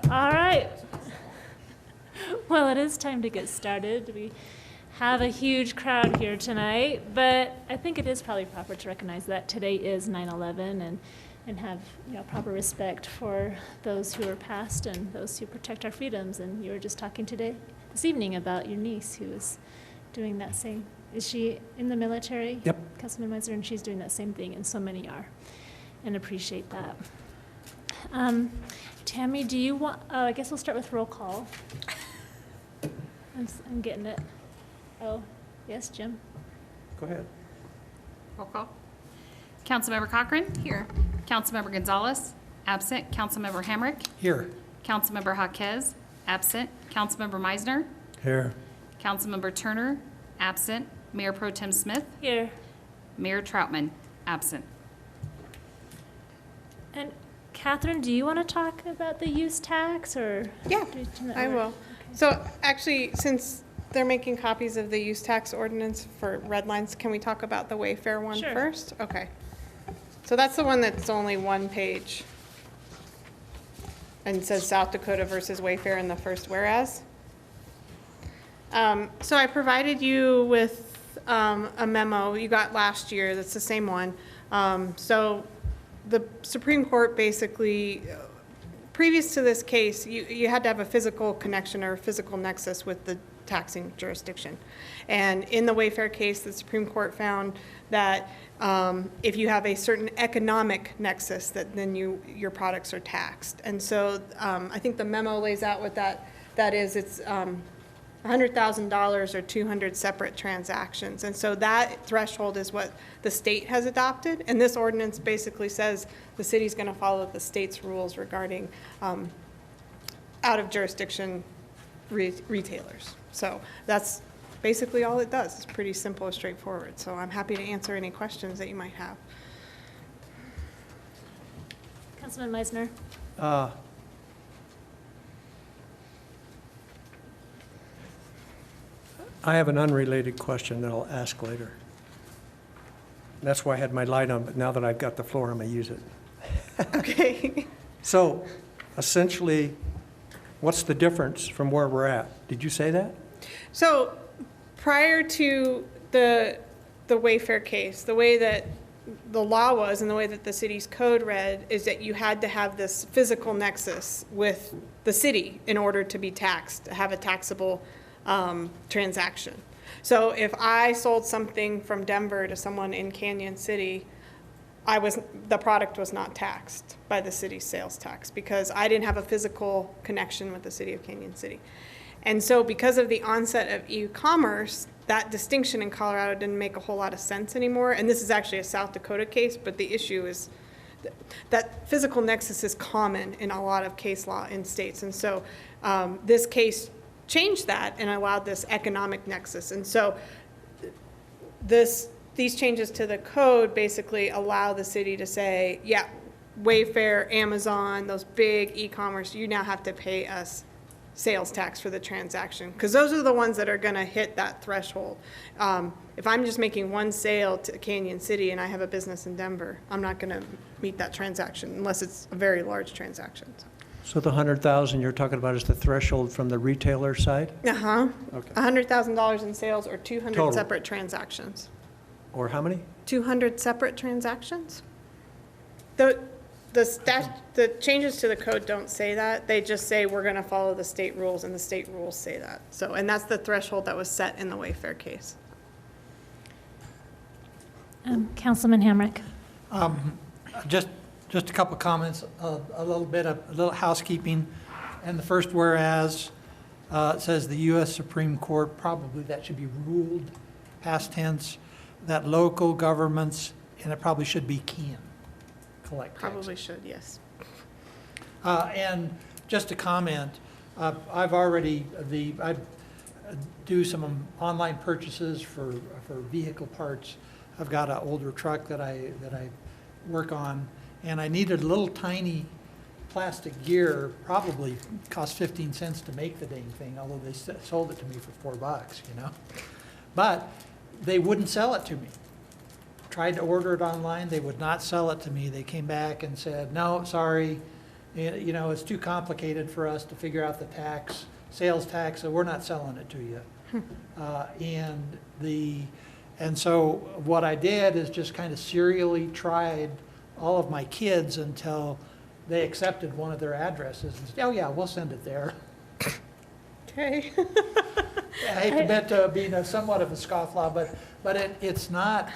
All right. Well, it is time to get started. We have a huge crowd here tonight, but I think it is probably proper to recognize that today is 9/11 and have proper respect for those who are past and those who protect our freedoms. And you were just talking this evening about your niece who is doing that same. Is she in the military? Yep. Councilman Meisner, and she's doing that same thing, and so many are, and appreciate that. Tammy, do you want, I guess we'll start with roll call. I'm getting it. Oh, yes, Jim? Go ahead. Roll call. Councilmember Cochran? Here. Councilmember Gonzalez? Absent. Councilmember Hamrick? Here. Councilmember Jaquez? Absent. Councilmember Meisner? Here. Councilmember Turner? Absent. Mayor Pro Tem Smith? Here. Mayor Troutman? Absent. And Catherine, do you want to talk about the use tax, or? Yeah, do you turn that I over? will. Okay. So actually, since they're making copies of the use tax ordinance for red lines, can we talk about the Wayfair one Sure. first? Okay. So that's the one that's only one page. And says South Dakota versus Wayfair in the first whereas. So I provided you with a memo you got last year, that's the same one. So the Supreme Court basically, previous to this case, you had to have a physical connection or a physical nexus with the taxing jurisdiction. And in the Wayfair case, the Supreme Court found that if you have a certain economic nexus, that then your products are taxed. And so I think the memo lays out what that is. It's $100,000 or 200 separate transactions. And so that threshold is what the state has adopted. And this ordinance basically says the city's going to follow the state's rules regarding out of jurisdiction retailers. So that's basically all it does. It's pretty simple and straightforward. So I'm happy to answer any questions that you might have. Councilman Meisner? I have an unrelated question that I'll ask later. That's why I had my light on, but now that I've got the floor, I'm going to use it. Okay. So essentially, what's the difference from where we're at? Did you say that? So prior to the Wayfair case, the way that the law was and the way that the city's code read is that you had to have this physical nexus with the city in order to be taxed, to have a taxable transaction. So if I sold something from Denver to someone in Canyon City, the product was not taxed by the city's sales tax because I didn't have a physical connection with the city of Canyon City. And so because of the onset of e-commerce, that distinction in Colorado didn't make a whole lot of sense anymore. And this is actually a South Dakota case, but the issue is that physical nexus is common in a lot of case law in states. And so this case changed that and allowed this economic nexus. And so these changes to the code basically allow the city to say, yeah, Wayfair, Amazon, those big e-commerce, you now have to pay us sales tax for the transaction, because those are the ones that are going to hit that threshold. If I'm just making one sale to Canyon City and I have a business in Denver, I'm not going to meet that transaction unless it's a very large transaction. So the 100,000 you're talking about is the threshold from the retailer side? Uh-huh. Okay. $100,000 in sales or 200 Total. separate transactions. Or how many? 200 separate transactions? The changes to the code don't say that. They just say we're going to follow the state rules, and the state rules say that. So, and that's the threshold that was set in the Wayfair case. Councilman Hamrick? Just a couple of comments, a little housekeeping. And the first whereas, it says the U.S. Supreme Court, probably that should be ruled, past tense, that local governments, and it probably should be can collect taxes. Probably should, yes. And just a comment, I do some online purchases for vehicle parts. I've got an older truck that I work on, and I needed a little tiny plastic gear, probably cost 15 cents to make the dang thing, although they sold it to me for $4, you know. But they wouldn't sell it to me. Tried to order it online, they would not sell it to me. They came back and said, no, sorry, And, you know, it's too complicated for us to figure out the tax, sales tax, so we're not selling it to you. And so what I did is just kind of serially tried all of my kids until they accepted one of their addresses and said, oh yeah, we'll send it there. Okay. I hate to admit being somewhat of a scofflaw, but it's not,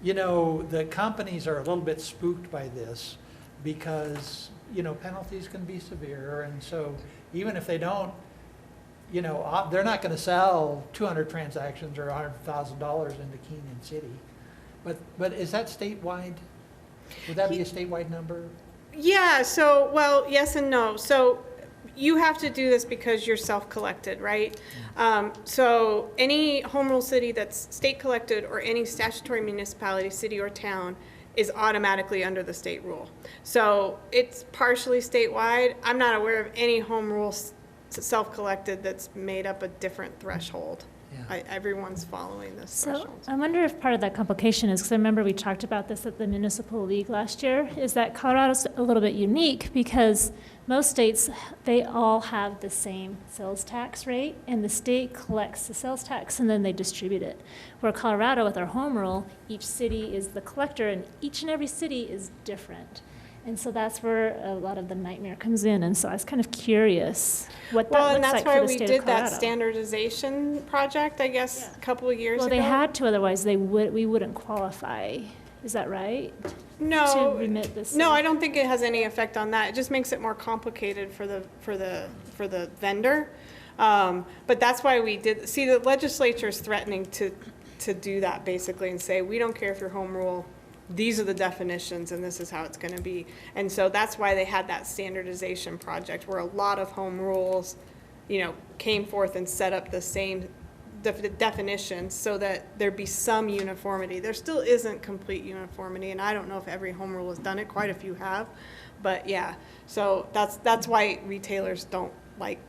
you know, the companies are a little bit spooked by this because, you know, penalties can be severe. And so even if they don't, you know, they're not going to sell 200 transactions or $100,000 into Keenan City. But is that statewide? Would that be a statewide number? Yeah, so, well, yes and no. So you have to do this because you're self-collected, right? So any home rule city that's state collected or any statutory municipality, city or town, is automatically under the state rule. So it's partially statewide. I'm not aware of any home rule self-collected that's made up a different threshold. Yeah. Everyone's following this So threshold. I wonder if part of that complication is, because I remember we talked about this at the municipal league last year, is that Colorado's a little bit unique because most states, they all have the same sales tax rate, and the state collects the sales tax and then they distribute it. Where Colorado, with our home rule, each city is the collector and each and every city is different. And so that's where a lot of the nightmare comes in. And so I was kind of curious what that Well, and looks that's like for why the we state did of that Colorado. standardization project, I guess, a couple of years Well, ago. they had to, otherwise we wouldn't qualify. Is that right? No, To remit this. no, I don't think it has any effect on that. It just makes it more complicated for the vendor. But that's why we did, see, the legislature is threatening to do that basically and say, we don't care if you're home rule, these are the definitions and this is how it's going to be. And so that's why they had that standardization project where a lot of home rules, you know, came forth and set up the same definitions so that there be some uniformity. There still isn't complete uniformity, and I don't know if every home rule has done it. Quite a few have, but yeah. So that's why retailers don't like,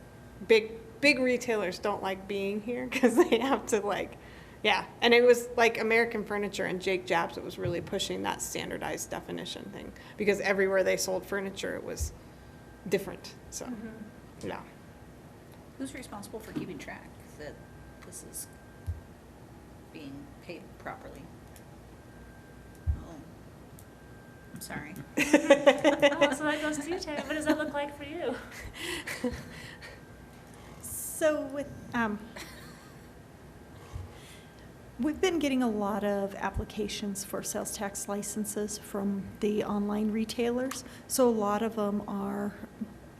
big retailers don't like being here because they have to like, yeah. And it was like American Furniture and Jake Japs, it was really pushing that standardized definition thing because everywhere they sold furniture, it was different. So, yeah. Who's responsible for keeping track that this is being paid properly? Oh, I'm sorry. Oh, so that goes to you, Tammy. What does that look like for you? So with, we've been getting a lot of applications for sales tax licenses from the online retailers. So a lot of them are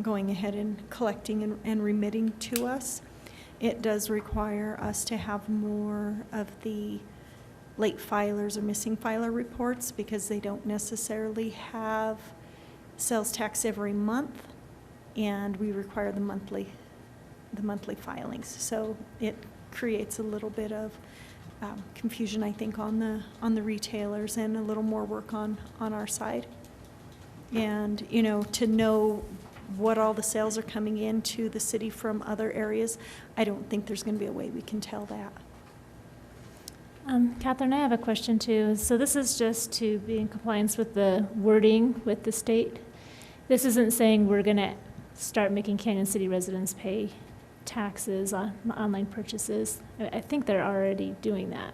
going ahead and collecting and remitting to us. It does require us to have more of the late filers or missing filer reports because they don't necessarily have sales tax every month, and we require the monthly filings. So it creates a little bit of confusion, I think, on the retailers and a little more work on our side. And, you know, to know what all the sales are coming into the city from other areas, I don't think there's going to be a way we can tell that. Catherine, I have a question too. So this is just to be in compliance with the wording with the state. This isn't saying we're going to start making Canyon City residents pay taxes on online purchases. I think they're already doing that.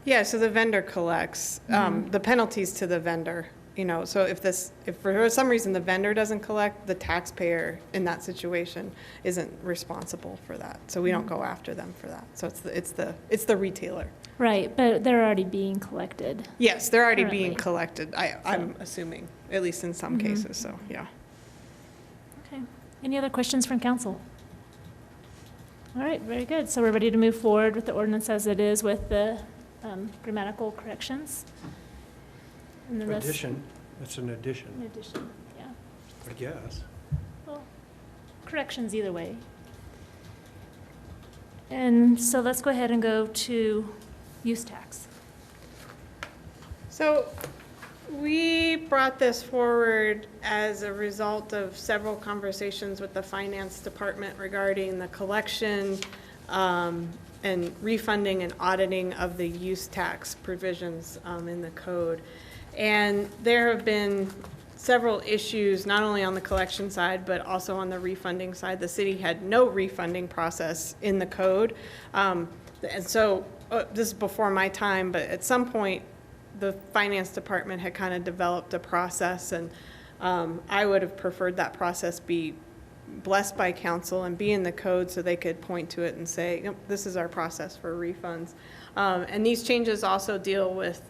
Yeah, so the vendor collects, the penalties to the vendor, you know, so if for some reason the vendor doesn't collect, the taxpayer in that situation isn't responsible for that. So we don't go after them for that. So it's the retailer. Right, but they're already being collected. Yes, they're already being Currently. collected, I'm assuming, at least in some cases, so, yeah. Okay. Any other questions from council? All right, very good. So we're ready to move forward with the ordinance as it is with the grammatical corrections. And then this- Addition, it's an In addition, addition, yeah. I guess. Well, corrections either way. And so let's go ahead and go to use tax. So we brought this forward as a result of several conversations with the finance department regarding the collection and refunding and auditing of the use tax provisions in the code. And there have been several issues, not only on the collection side, but also on the refunding side. The city had no refunding process in the code. And so, this is before my time, but at some point, the finance department had kind of developed a process, and I would have preferred that process be blessed by council and be in the code so they could point to it and say, "Yep, this is our process for refunds." And these changes also deal with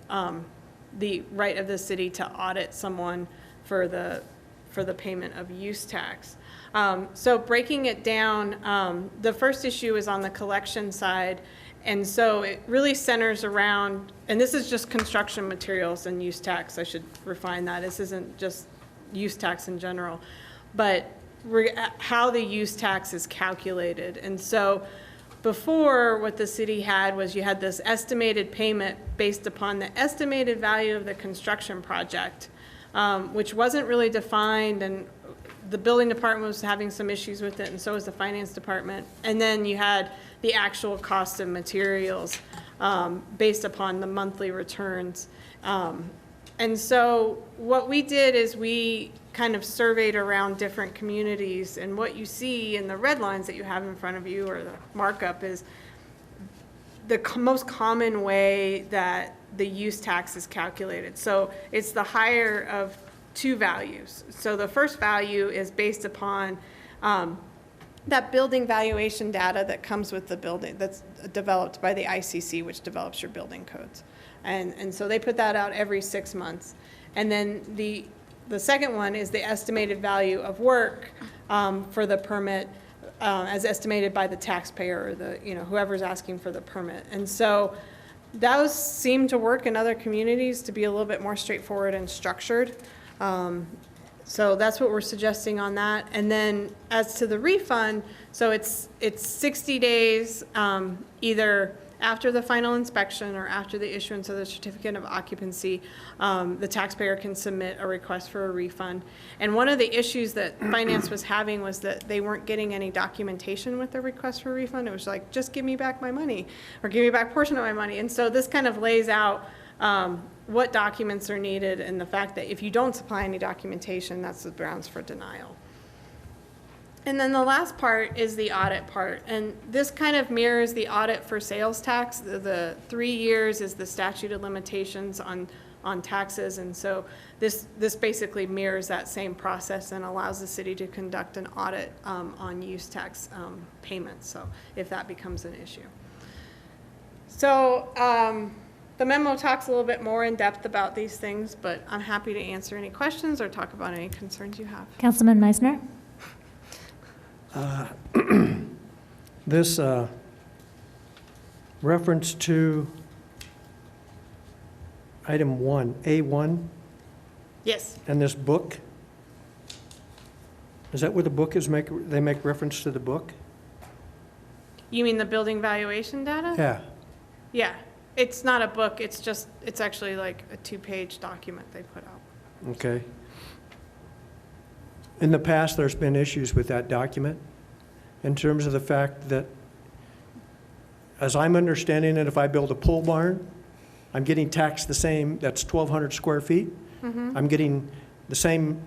the right of the city to audit someone for the payment of use tax. So breaking it down, the first issue is on the collection side. And so it really centers around, and this is just construction materials and use tax, I should refine that. This isn't just use tax in general, but how the use tax is calculated. And so before, what the city had was you had this estimated payment based upon the estimated value of the construction project, which wasn't really defined, and the building department was having some issues with it, and so was the finance department. And then you had the actual cost of materials based upon the monthly returns. And so what we did is we kind of surveyed around different communities, and what you see in the red lines that you have in front of you, or the markup, is the most common way that the use tax is calculated. So it's the higher of two values. So the first value is based upon that building valuation data that comes with the building, that's developed by the ICC, which develops your building codes. And so they put that out every 6 months. And then the second one is the estimated value of work for the permit as estimated by the taxpayer, or the, whoever's asking for the permit. And so those seem to work in other communities to be a little bit more straightforward and structured. So that's what we're suggesting on that. And then as to the refund, so it's 60 days, either after the final inspection or after the issuance of the certificate of occupancy, the taxpayer can submit a request for a refund. And one of the issues that finance was having was that they weren't getting any documentation with the request for a refund. It was like, just give me back my money, or give me back a portion of my money. And so this kind of lays out what documents are needed, and the fact that if you don't supply any documentation, that's the grounds for denial. And then the last part is the audit part, and this kind of mirrors the audit for sales tax. The 3 years is the statute of limitations on taxes, and so this basically mirrors that same process and allows the city to conduct an audit on use tax payments, so if that becomes an issue. So the memo talks a little bit more in depth about these things, but I'm happy to answer any questions or talk about any concerns you have. Councilman Meisner? This reference to item 1, A1, Yes. and this book, is that where the book is, they make reference to the book? You mean the building valuation data? Yeah. Yeah. It's not a book, it's actually like a 2-page document they put out. Okay. In the past, there's been issues with that document in terms of the fact that, as I'm understanding it, if I build a pole barn, I'm getting taxed the same, that's 1,200 square feet. Mm-hmm. I'm getting the same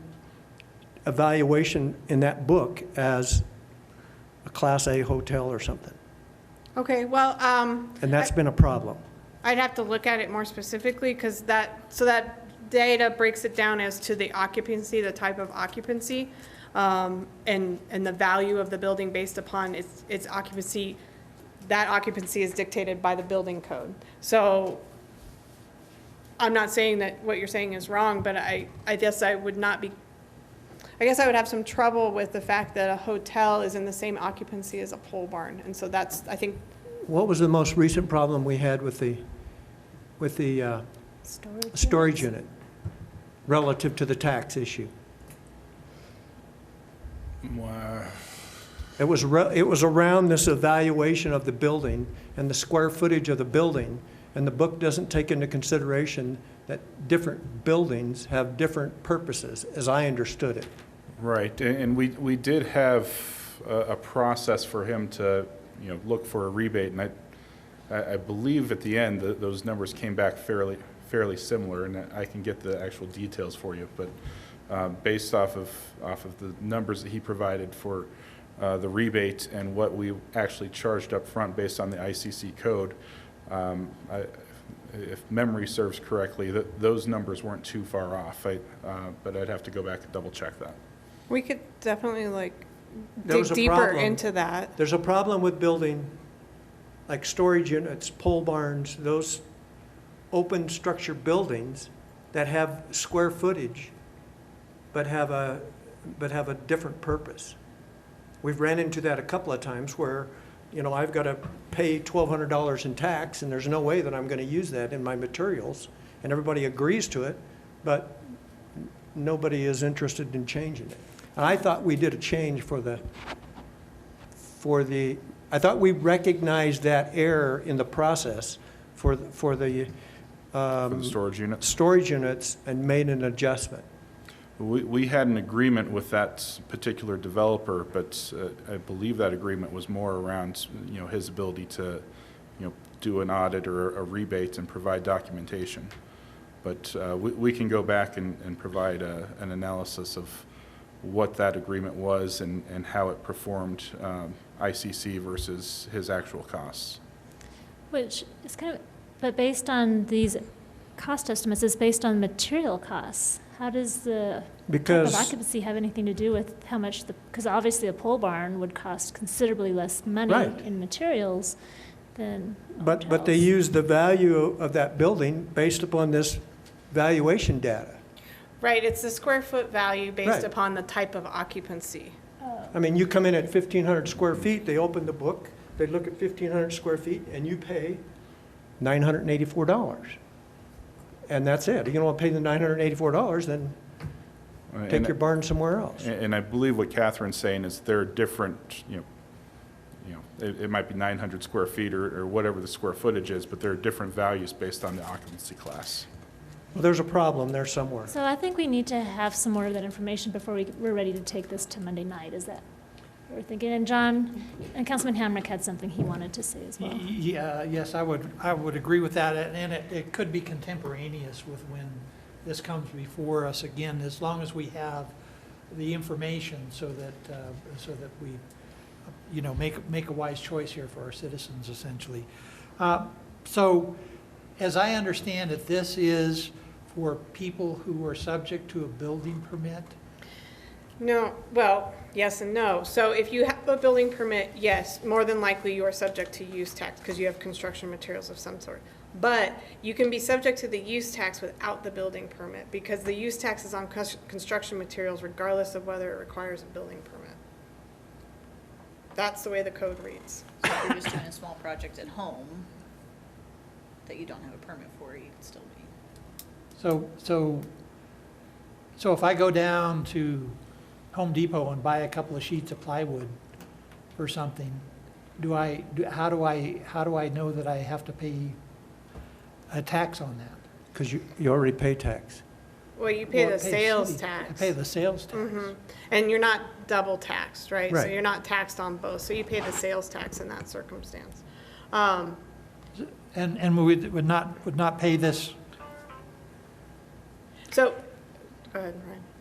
evaluation in that book as a Class A hotel or something. Okay, well, And that's been a problem. I'd have to look at it more specifically, because that data breaks it down as to the occupancy, the type of occupancy, and the value of the building based upon its occupancy. That occupancy is dictated by the building code. So I'm not saying that what you're saying is wrong, but I guess I would have some trouble with the fact that a hotel is in the same occupancy as a pole barn. And so that's, I think. What was the most recent problem we had with the storage unit relative to the tax issue? Wow. It was around this evaluation of the building and the square footage of the building, and the book doesn't take into consideration that different buildings have different purposes, as I understood it. Right, and we did have a process for him to, look for a rebate, and I believe at the end that those numbers came back fairly similar, and I can get the actual details for you, but based off of the numbers that he provided for the rebate and what we actually charged up front based on the ICC code. If memory serves correctly, those numbers weren't too far off, but I'd have to go back and double check that. We could definitely like There was dig a deeper problem. into that. There's a problem with building, like storage units, pole barns, those open structure buildings that have square footage, but have a different purpose. We've ran into that a couple of times where, I've got to pay $1,200 in tax, and there's no way that I'm going to use that in my materials, and everybody agrees to it, but nobody is interested in changing it. And I thought we did a change I thought we recognized that error in the process for the For the storage units. storage units and made an adjustment. We had an agreement with that particular developer, but I believe that agreement was more around, his ability to, do an audit or a rebate and provide documentation. But we can go back and provide an analysis of what that agreement was and how it performed ICC versus his actual costs. Which is but based on these cost estimates, is based on material costs. How does the type Because- of occupancy have anything to do with how much because obviously a pole barn would cost considerably less money Right. in materials than But they hotels. use the value of that building based upon this valuation data. Right, it's the square foot value based Right. upon the type of occupancy. I mean, you come in at 1,500 square feet, they open the book, they look at 1,500 square feet, and you pay $984. And that's it. You don't want to pay the $984, then take your barn somewhere else. And I believe what Catherine's saying is there are different, it might be 900 square feet or whatever the square footage is, but there are different values based on the occupancy class. Well, there's a problem there somewhere. So I think we need to have some more of that information before we're ready to take this to Monday night. Is that what we're thinking? And John, and Councilman Hamrick had something he wanted to say as well. Yeah, yes, I would agree with that, and it could be contemporaneous with when this comes before us again, as long as we have the information so that we, make a wise choice here for our citizens, essentially. So, as I understand it, this is for people who are subject to a building permit? No, well, yes and no. So if you have a building permit, yes, more than likely you are subject to use tax because you have construction materials of some sort. But you can be subject to the use tax without the building permit because the use tax is on construction materials regardless of whether it requires a building permit. That's the way the code reads. So if you're just doing a small project at home that you don't have a permit for, you can still be. So if I go down to Home Depot and buy a couple of sheets of plywood or something, how do I know that I have to pay a tax on that? Because you already pay tax. Well, you pay Well, the I sales city- tax. I pay the sales tax. Mhm. And you're not double taxed, right? So Right. you're not taxed on both. So you pay the sales tax in that circumstance. And we would not pay this, So, go ahead,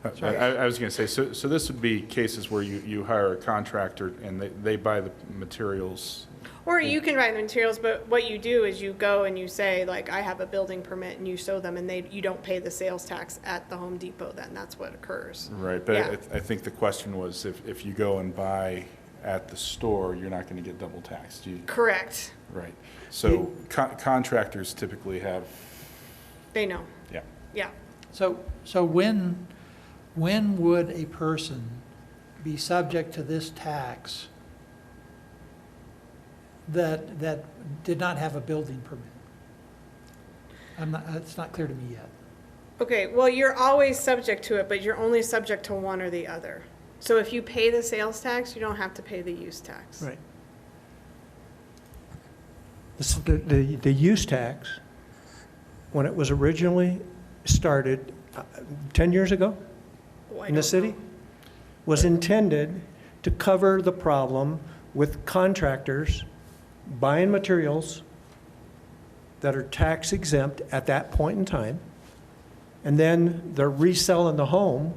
Ryan. Sorry. I was going to say, so this would be cases where you hire a contractor and they buy the materials. Or you can write the materials, but what you do is you go and you say, like, I have a building permit, and you show them, and you don't pay the sales tax at the Home Depot, then that's what occurs. Right, but Yeah. I think the question was if you go and buy at the store, you're not going to get double taxed. Correct. Right. So contractors typically have, They know. yeah. Yeah. so when would a person be subject to this tax that did not have a building permit? It's not clear to me yet. Okay, well, you're always subject to it, but you're only subject to one or the other. So if you pay the sales tax, you don't have to pay the use tax. Right. The use tax, when it was originally started 10 years ago Oh, I in the don't city, know. was intended to cover the problem with contractors buying materials that are tax exempt at that point in time, and then they're reselling the home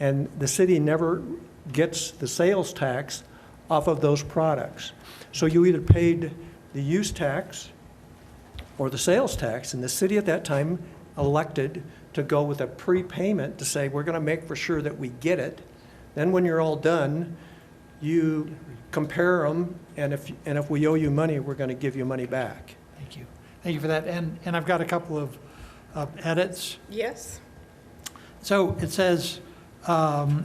and the city never gets the sales tax off of those products. So you either paid the use tax or the sales tax, and the city at that time elected to go with a prepayment to say, we're going to make for sure that we get it. Then when you're all done, you compare them, and if we owe you money, we're going to give you money back. Thank you. Thank you for that. And I've got a couple of edits. Yes. So it says,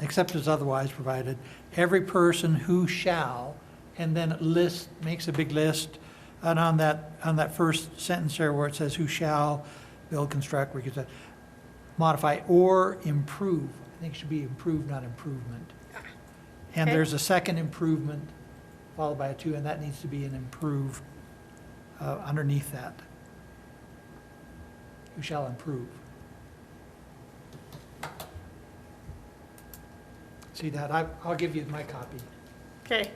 except as otherwise provided, every person who shall, and then it makes a big list. And on that first sentence there where it says who shall build, construct, reconstruct, modify, or improve. I think it should be improve, not improvement. And Okay. there's a second improvement followed by a 2, and that needs to be an improve underneath that. Who shall improve. See that? I'll give you my copy. Okay.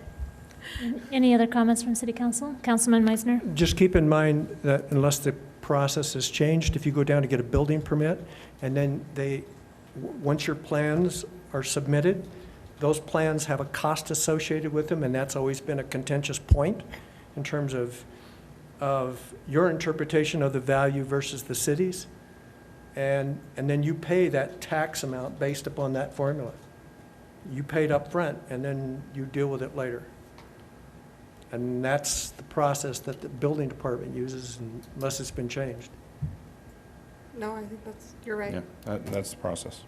Any other comments from City Council? Councilman Meisner? Just keep in mind that unless the process has changed, if you go down to get a building permit, and then once your plans are submitted, those plans have a cost associated with them, and that's always been a contentious point in terms of your interpretation of the value versus the city's. And then you pay that tax amount based upon that formula. You paid up front, and then you deal with it later. And that's the process that the building department uses unless it's been changed. No, I think you're right. Yeah, that's the process.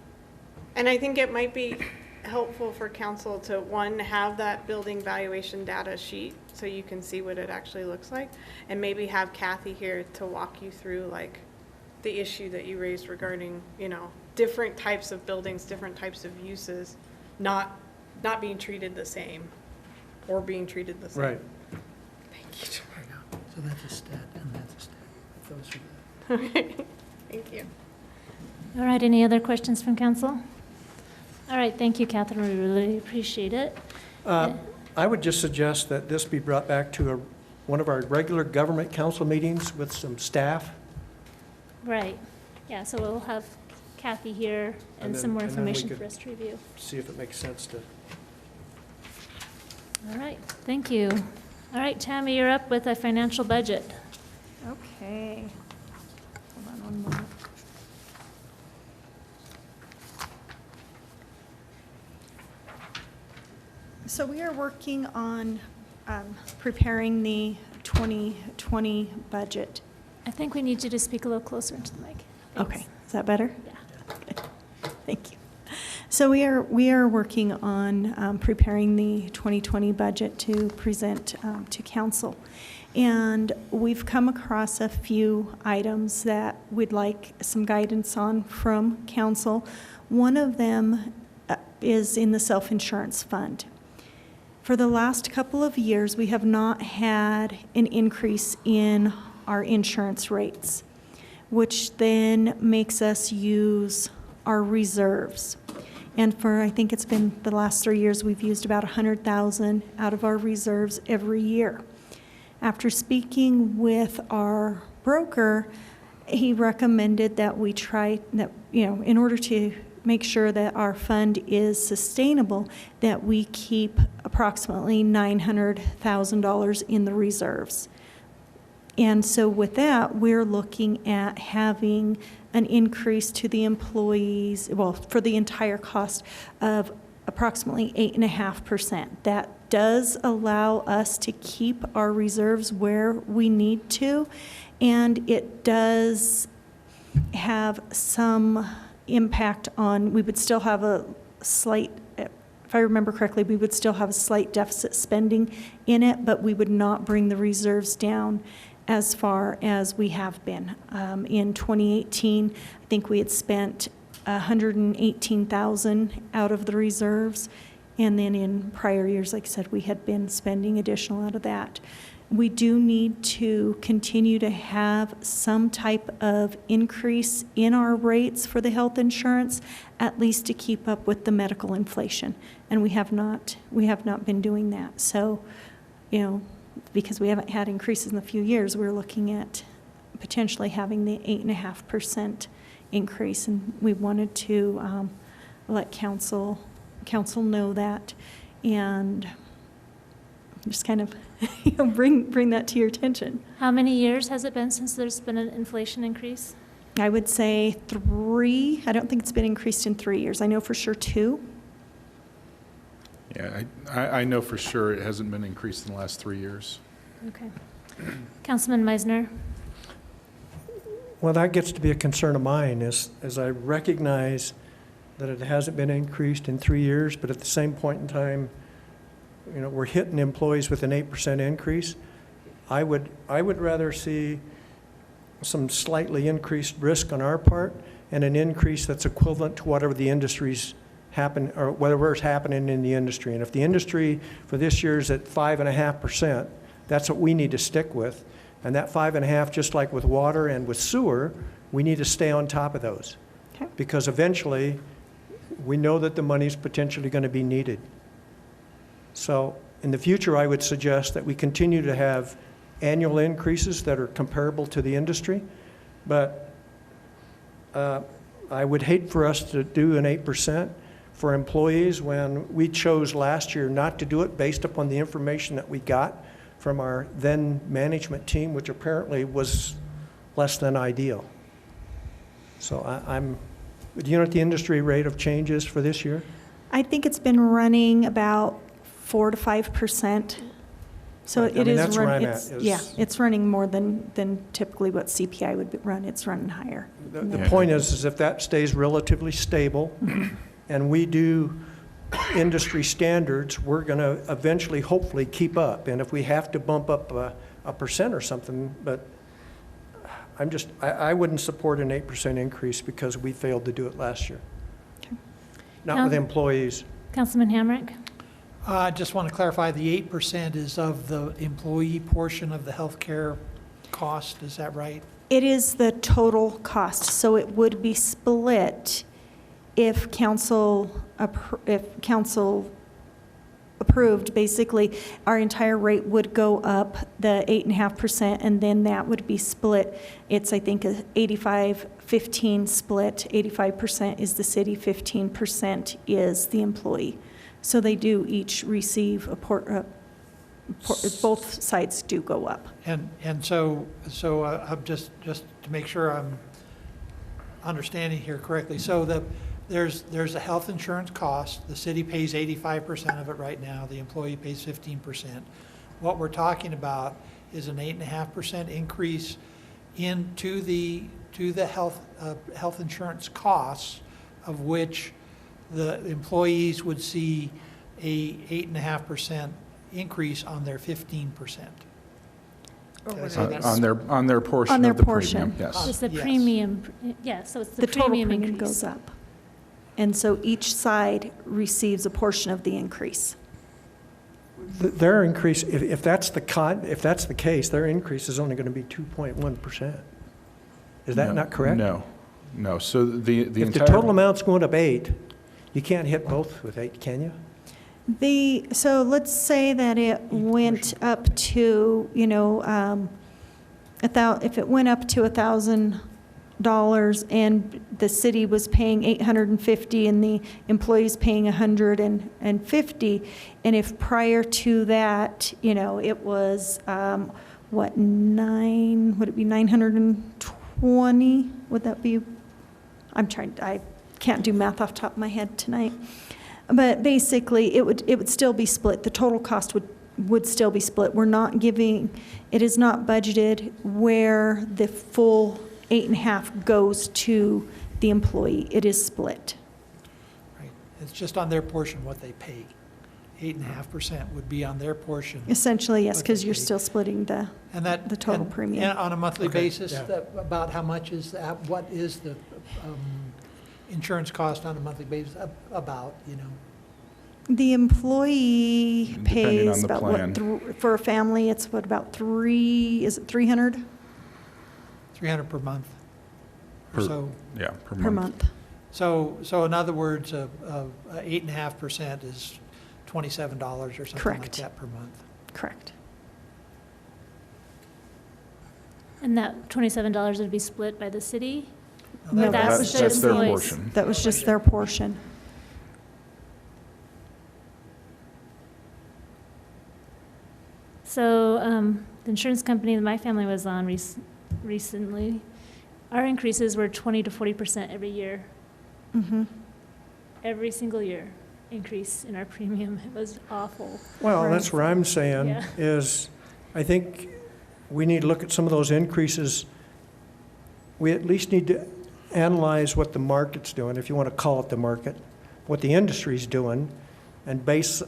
And I think it might be helpful for council to, one, have that building valuation data sheet so you can see what it actually looks like, and maybe have Kathy here to walk you through like the issue that you raised regarding, different types of buildings, different types of uses, not being treated the same or being treated the same. Right. Thank you. So that's a stat, and that's a stat. Those are the. Thank you. All right, any other questions from council? All right, thank you, Catherine, we really appreciate it. I would just suggest that this be brought back to one of our regular government council meetings with some staff. Right, yeah, so we'll have Kathy here and some more and then we information could- for us to review. See if it makes sense to. All right, thank you. All right, Tammy, you're up with a financial budget. Okay. Hold on one moment. So we are working on preparing the 2020 budget. I think we need you to speak a little closer into the mic. Thanks. Okay, is that better? Yeah. Good. Thank you. So we are working on preparing the 2020 budget to present to council. And we've come across a few items that we'd like some guidance on from council. One of them is in the self-insurance fund. For the last couple of years, we have not had an increase in our insurance rates, which then makes us use our reserves. And I think it's been the last 3 years, we've used about $100,000 out of our reserves every year. After speaking with our broker, he recommended that we try that, in order to make sure that our fund is sustainable, that we keep approximately $900,000 in the reserves. And so with that, we're looking at having an increase to the employees, well, for the entire cost of approximately 8.5%. That does allow us to keep our reserves where we need to, and it does have some impact on, we would still have a slight, if I remember correctly, we would still have a slight deficit spending in it, but we would not bring the reserves down as far as we have been. In 2018, I think we had spent $118,000 out of the reserves, and then in prior years, like I said, we had been spending additional out of that. We do need to continue to have some type of increase in our rates for the health insurance, at least to keep up with the medical inflation, and we have not been doing that. So, because we haven't had increases in a few years, we're looking at potentially having the 8.5% increase, and we wanted to let council know that, and just kind of bring that to your attention. How many years has it been since there's been an inflation increase? I would say 3. I don't think it's been increased in 3 years. I know for sure 2. Yeah, I know for sure it hasn't been increased in the last 3 years. Okay. Councilman Meisner? Well, that gets to be a concern of mine, as I recognize that it hasn't been increased in 3 years, but at the same point in time, you know, we're hitting employees with an 8% increase. I would rather see some slightly increased risk on our part and an increase that's equivalent to whatever the industry's happen, or whatever's happening in the industry. And if the industry for this year is at 5.5%, that's what we need to stick with. And that 5.5, just like with water and with sewer, we need to stay on top of those. Okay. Because eventually, we know that the money's potentially going to be needed. So in the future, I would suggest that we continue to have annual increases that are comparable to the industry. But I would hate for us to do an 8% for employees when we chose last year not to do it based upon the information that we got from our then management team, which apparently was less than ideal. So do you know what the industry rate of change is for this year? I think it's been running about 4 to 5%. So Right. I it mean, is that's where run- I'm it's- at, is- Yeah, it's running more than typically what CPI would run. It's running higher. The Yeah. point is if that stays relatively stable and we do industry standards, we're going to eventually, hopefully, keep up. And if we have to bump up a percent or something, but I wouldn't support an 8% increase because we failed to do it last year. Okay. Not with employees. Councilman Hamrick? I just want to clarify, the 8% is of the employee portion of the healthcare cost, is that right? It is the total cost, so it would be split if council approved. Basically, our entire rate would go up the 8.5%, and then that would be split. It's, I think, a 85-15 split. 85% is the city, 15% is the employee. So they do each receive both sides do go up. And so I'm just to make sure I'm understanding here correctly. So there's a health insurance cost. The city pays 85% of it right now. The employee pays 15%. What we're talking about is an 8.5% increase to the health insurance costs, of which the employees would see a 8.5% increase on their 15%. On their portion On their of the portion. premium, yes. Just the Yes. premium, yeah, so it's The the total premium premium increase. goes up. And so each side receives a portion of the increase. Their increase, if that's the case, their increase is only going to be 2.1%. Is that No, not correct? No. So the If the entire. total amount's going up 8, you can't hit both with 8, can you? So let's say that it went up to, if it went up to $1,000 and the city was paying $850 and the employee's paying $150, and if prior to that, it was, would it be 920? Would that be, I can't do math off the top of my head tonight. But basically, it would still be split. The total cost would still be split. It is not budgeted where the full 8.5 goes to the employee. It is split. Right. It's just on their portion what they pay. 8.5% would be on their portion. Essentially, yes, because you're Okay. still splitting the total premium. And on a monthly Okay, basis, yeah. about how much is that? What is the insurance cost on a monthly basis? About. The employee Depending on pays the about plan. for a family, it's about is it 300 $300 per month or Per- so. Yeah, per per month. month? So in other words, 8.5% is $27 or something like Correct. that per month. Correct. And that $27 would be split by the city? No, That's That's their employees. portion. That was just their portion. So the insurance company that my family was on recently, our increases were 20 to 40% every year. Mm-hmm. Every single year increase in our premium. It was awful. Well, that's what I'm saying, Yeah. is I think we need to look at some of those increases. We at least need to analyze what the market's doing, if you want to call it the market, what the industry's doing, and base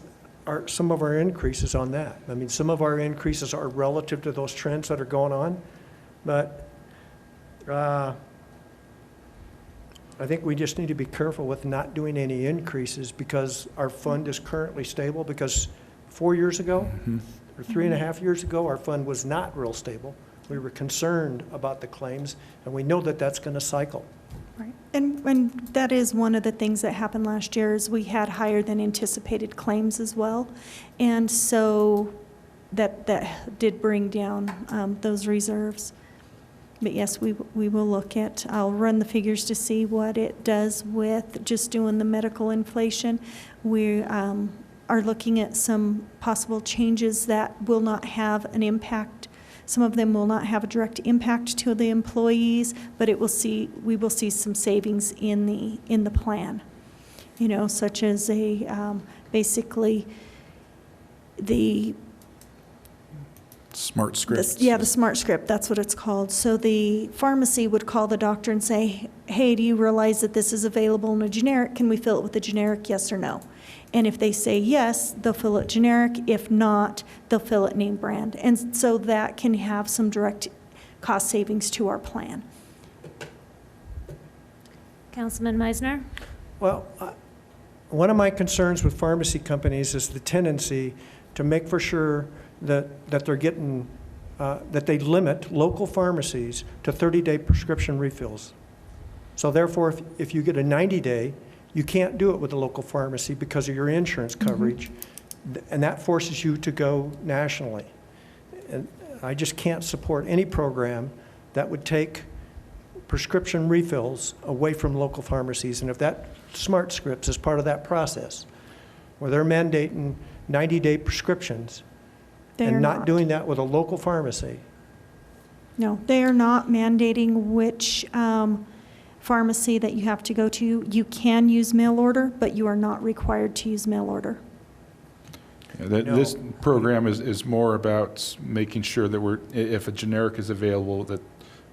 some of our increases on that. I mean, some of our increases are relative to those trends that are going on, but I think we just need to be careful with not doing any increases because our fund is currently stable, because 4 years ago, or 3.5 years ago, our fund was not real stable. We were concerned about the claims, and we know that that's going to cycle. Right. And that is one of the things that happened last year is we had higher than anticipated claims as well. And so that did bring down those reserves. But yes, we will look at, I'll run the figures to see what it does with just doing the medical inflation. We are looking at some possible changes that will not have an impact. Some of them will not have a direct impact to the employees, but we will see some savings in the plan. You know, such as basically the Smart scripts. the smart script, that's what it's called. So the pharmacy would call the doctor and say, hey, do you realize that this is available in a generic? Can we fill it with a generic, yes or no? And if they say yes, they'll fill it generic. If not, they'll fill it name brand. And so that can have some direct cost savings to our plan. Councilman Meisner? Well, one of my concerns with pharmacy companies is the tendency to make for sure that they're getting, that they limit local pharmacies to 30-day prescription refills. So therefore, if you get a 90-day, you can't do it with a local pharmacy because of your insurance coverage, and that forces you to go nationally. And I just can't support any program that would take prescription refills away from local pharmacies. And if that Smart Scripts is part of that process, where they're mandating 90-day prescriptions, They're and not doing that with a local pharmacy. No, they are not mandating which pharmacy that you have to go to. You can use mail order, but you are not required to use mail order. Yeah, this program is more about making sure that if a generic is available,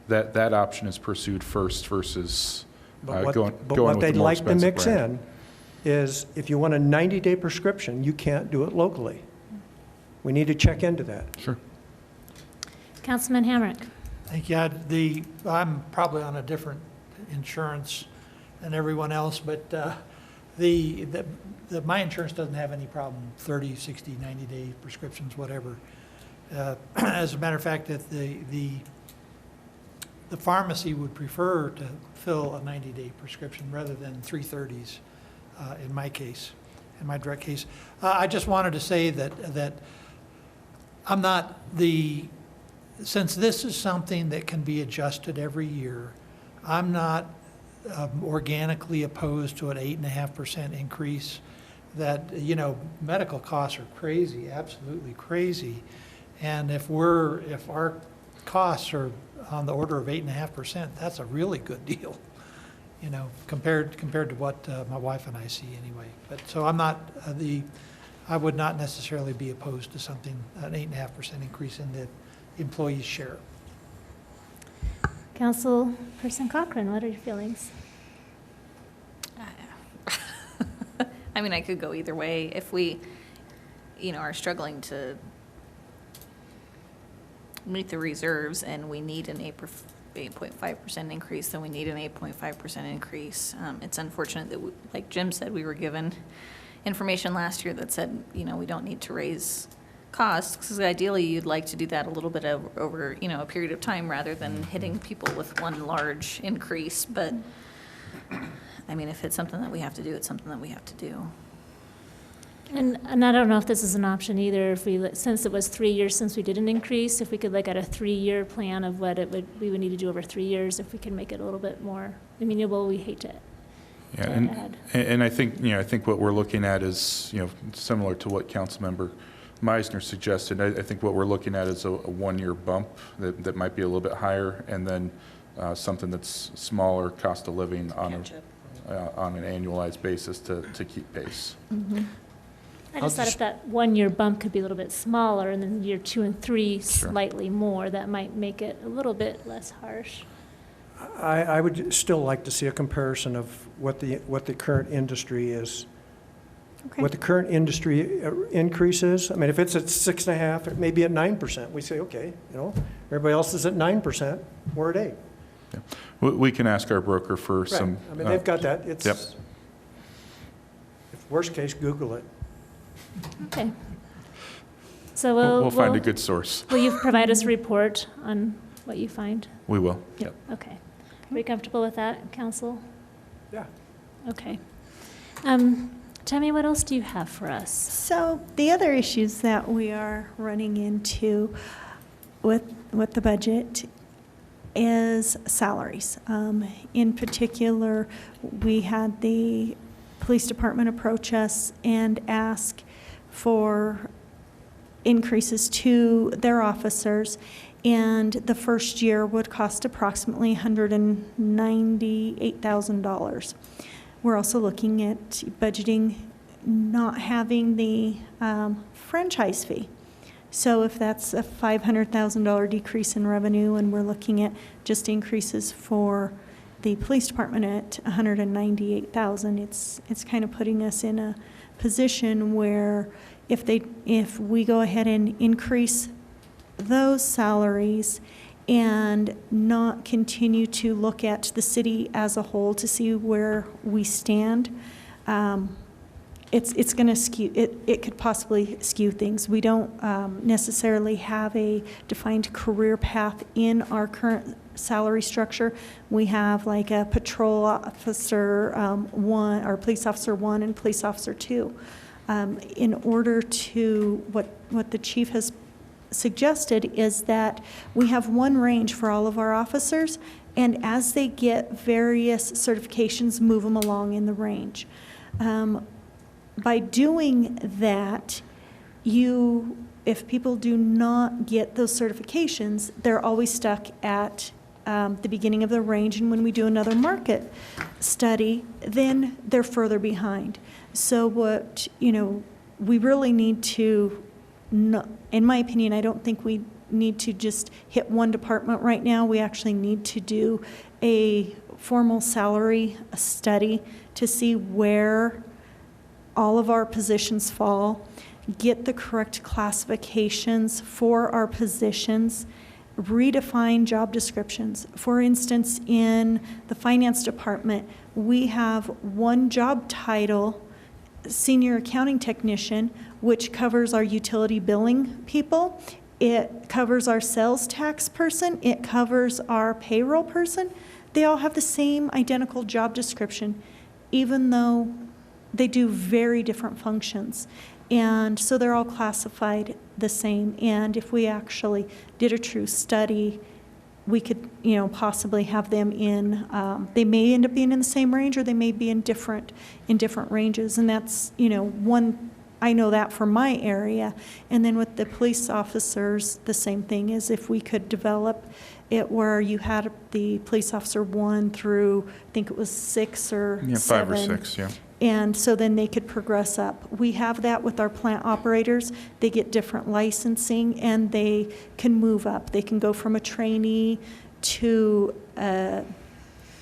that option is pursued first versus going with the more expensive brand. But what they'd like to mix in is if you want a 90-day prescription, you can't do it locally. We need to check into that. Sure. Councilman Hamrick? Thank you. I'm probably on a different insurance than everyone else, but my insurance doesn't have any problem, 30, 60, 90-day prescriptions, whatever. As a matter of fact, that the pharmacy would prefer to fill a 90-day prescription rather than 330s in my case, in my direct case. I just wanted to say that I'm not since this is something that can be adjusted every year, I'm not organically opposed to an 8.5% increase. That, medical costs are crazy, absolutely crazy. And if our costs are on the order of 8.5%, that's a really good deal, compared to what my wife and I see anyway. But so I would not necessarily be opposed to something, an 8.5% increase in the employee's share. Councilperson Cochran, what are your feelings? I mean, I could go either way. If we, are struggling to meet the reserves and we need an 8.5% increase, then we need an 8.5% increase. It's unfortunate that, like Jim said, we were given information last year that said, we don't need to raise costs, because ideally you'd like to do that a little bit over a period of time rather than hitting people with one large increase. But I mean, if it's something that we have to do, it's something that we have to do. And I don't know if this is an option either, since it was 3 years since we did an increase, if we could look at a 3-year plan of what we would need to do over 3 years, if we can make it a little bit more amenable. We hate to Yeah, and I think what we're looking at is, similar to what Councilmember Meisner suggested. I think what we're looking at is a one-year bump that might be a little bit higher, and then something that's smaller cost of living on an annualized basis to keep pace. I just thought if that 1-year bump could be a little bit smaller, and then year 2 and 3 Sure. slightly more, that might make it a little bit less harsh. I would still like to see a comparison of what the current industry is. Okay. What the current industry increase is. I mean, if it's at 6.5, it may be at 9%. We say, okay, everybody else is at 9%, we're at 8. We can ask our broker for Right. some. I mean, they've got that. It's, Yep. if worst case, Google it. Okay. So We'll find a good source. will you provide us a report on what you find? We will. Yep. Okay. Are we comfortable with that, council? Yeah. Okay. Tammy, what else do you have for us? So the other issues that we are running into with the budget is salaries. In particular, we had the police department approach us and ask for increases to their officers, and the first year would cost approximately $198,000. We're also looking at budgeting not having the franchise fee. So if that's a $500,000 decrease in revenue, and we're looking at just increases for the police department at $198,000, it's kind of putting us in a position where if we go ahead and increase those salaries and not continue to look at the city as a whole to see where we stand, it's going to skew, it could possibly skew things. We don't necessarily have a defined career path in our current salary structure. We have like a patrol officer 1, or police officer 1 and police officer 2. In order to, what the chief has suggested is that we have one range for all of our officers, and as they get various certifications, move them along in the range. By doing that, if people do not get those certifications, they're always stuck at the beginning of the range, and when we do another market study, then they're further behind. So we really need to, in my opinion, I don't think we need to just hit one department right now. We actually need to do a formal salary study to see where all of our positions fall, get the correct classifications for our positions, redefine job descriptions. For instance, in the finance department, we have one job title, senior accounting technician, which covers our utility billing people. It covers our sales tax person. It covers our payroll person. They all have the same identical job description, even though they do very different functions. And so they're all classified the same. And if we actually did a true study, we could, possibly have them in, they may end up being in the same range, or they may be in different ranges. And that's, one, I know that from my area. And then with the police officers, the same thing is if we could develop it where you had the police officer 1 through, I think it was 6 or 7. 5 or 6, yeah. And so then they could progress up. We have that with our plant operators. They get different licensing, and they can move up. They can go from a trainee to a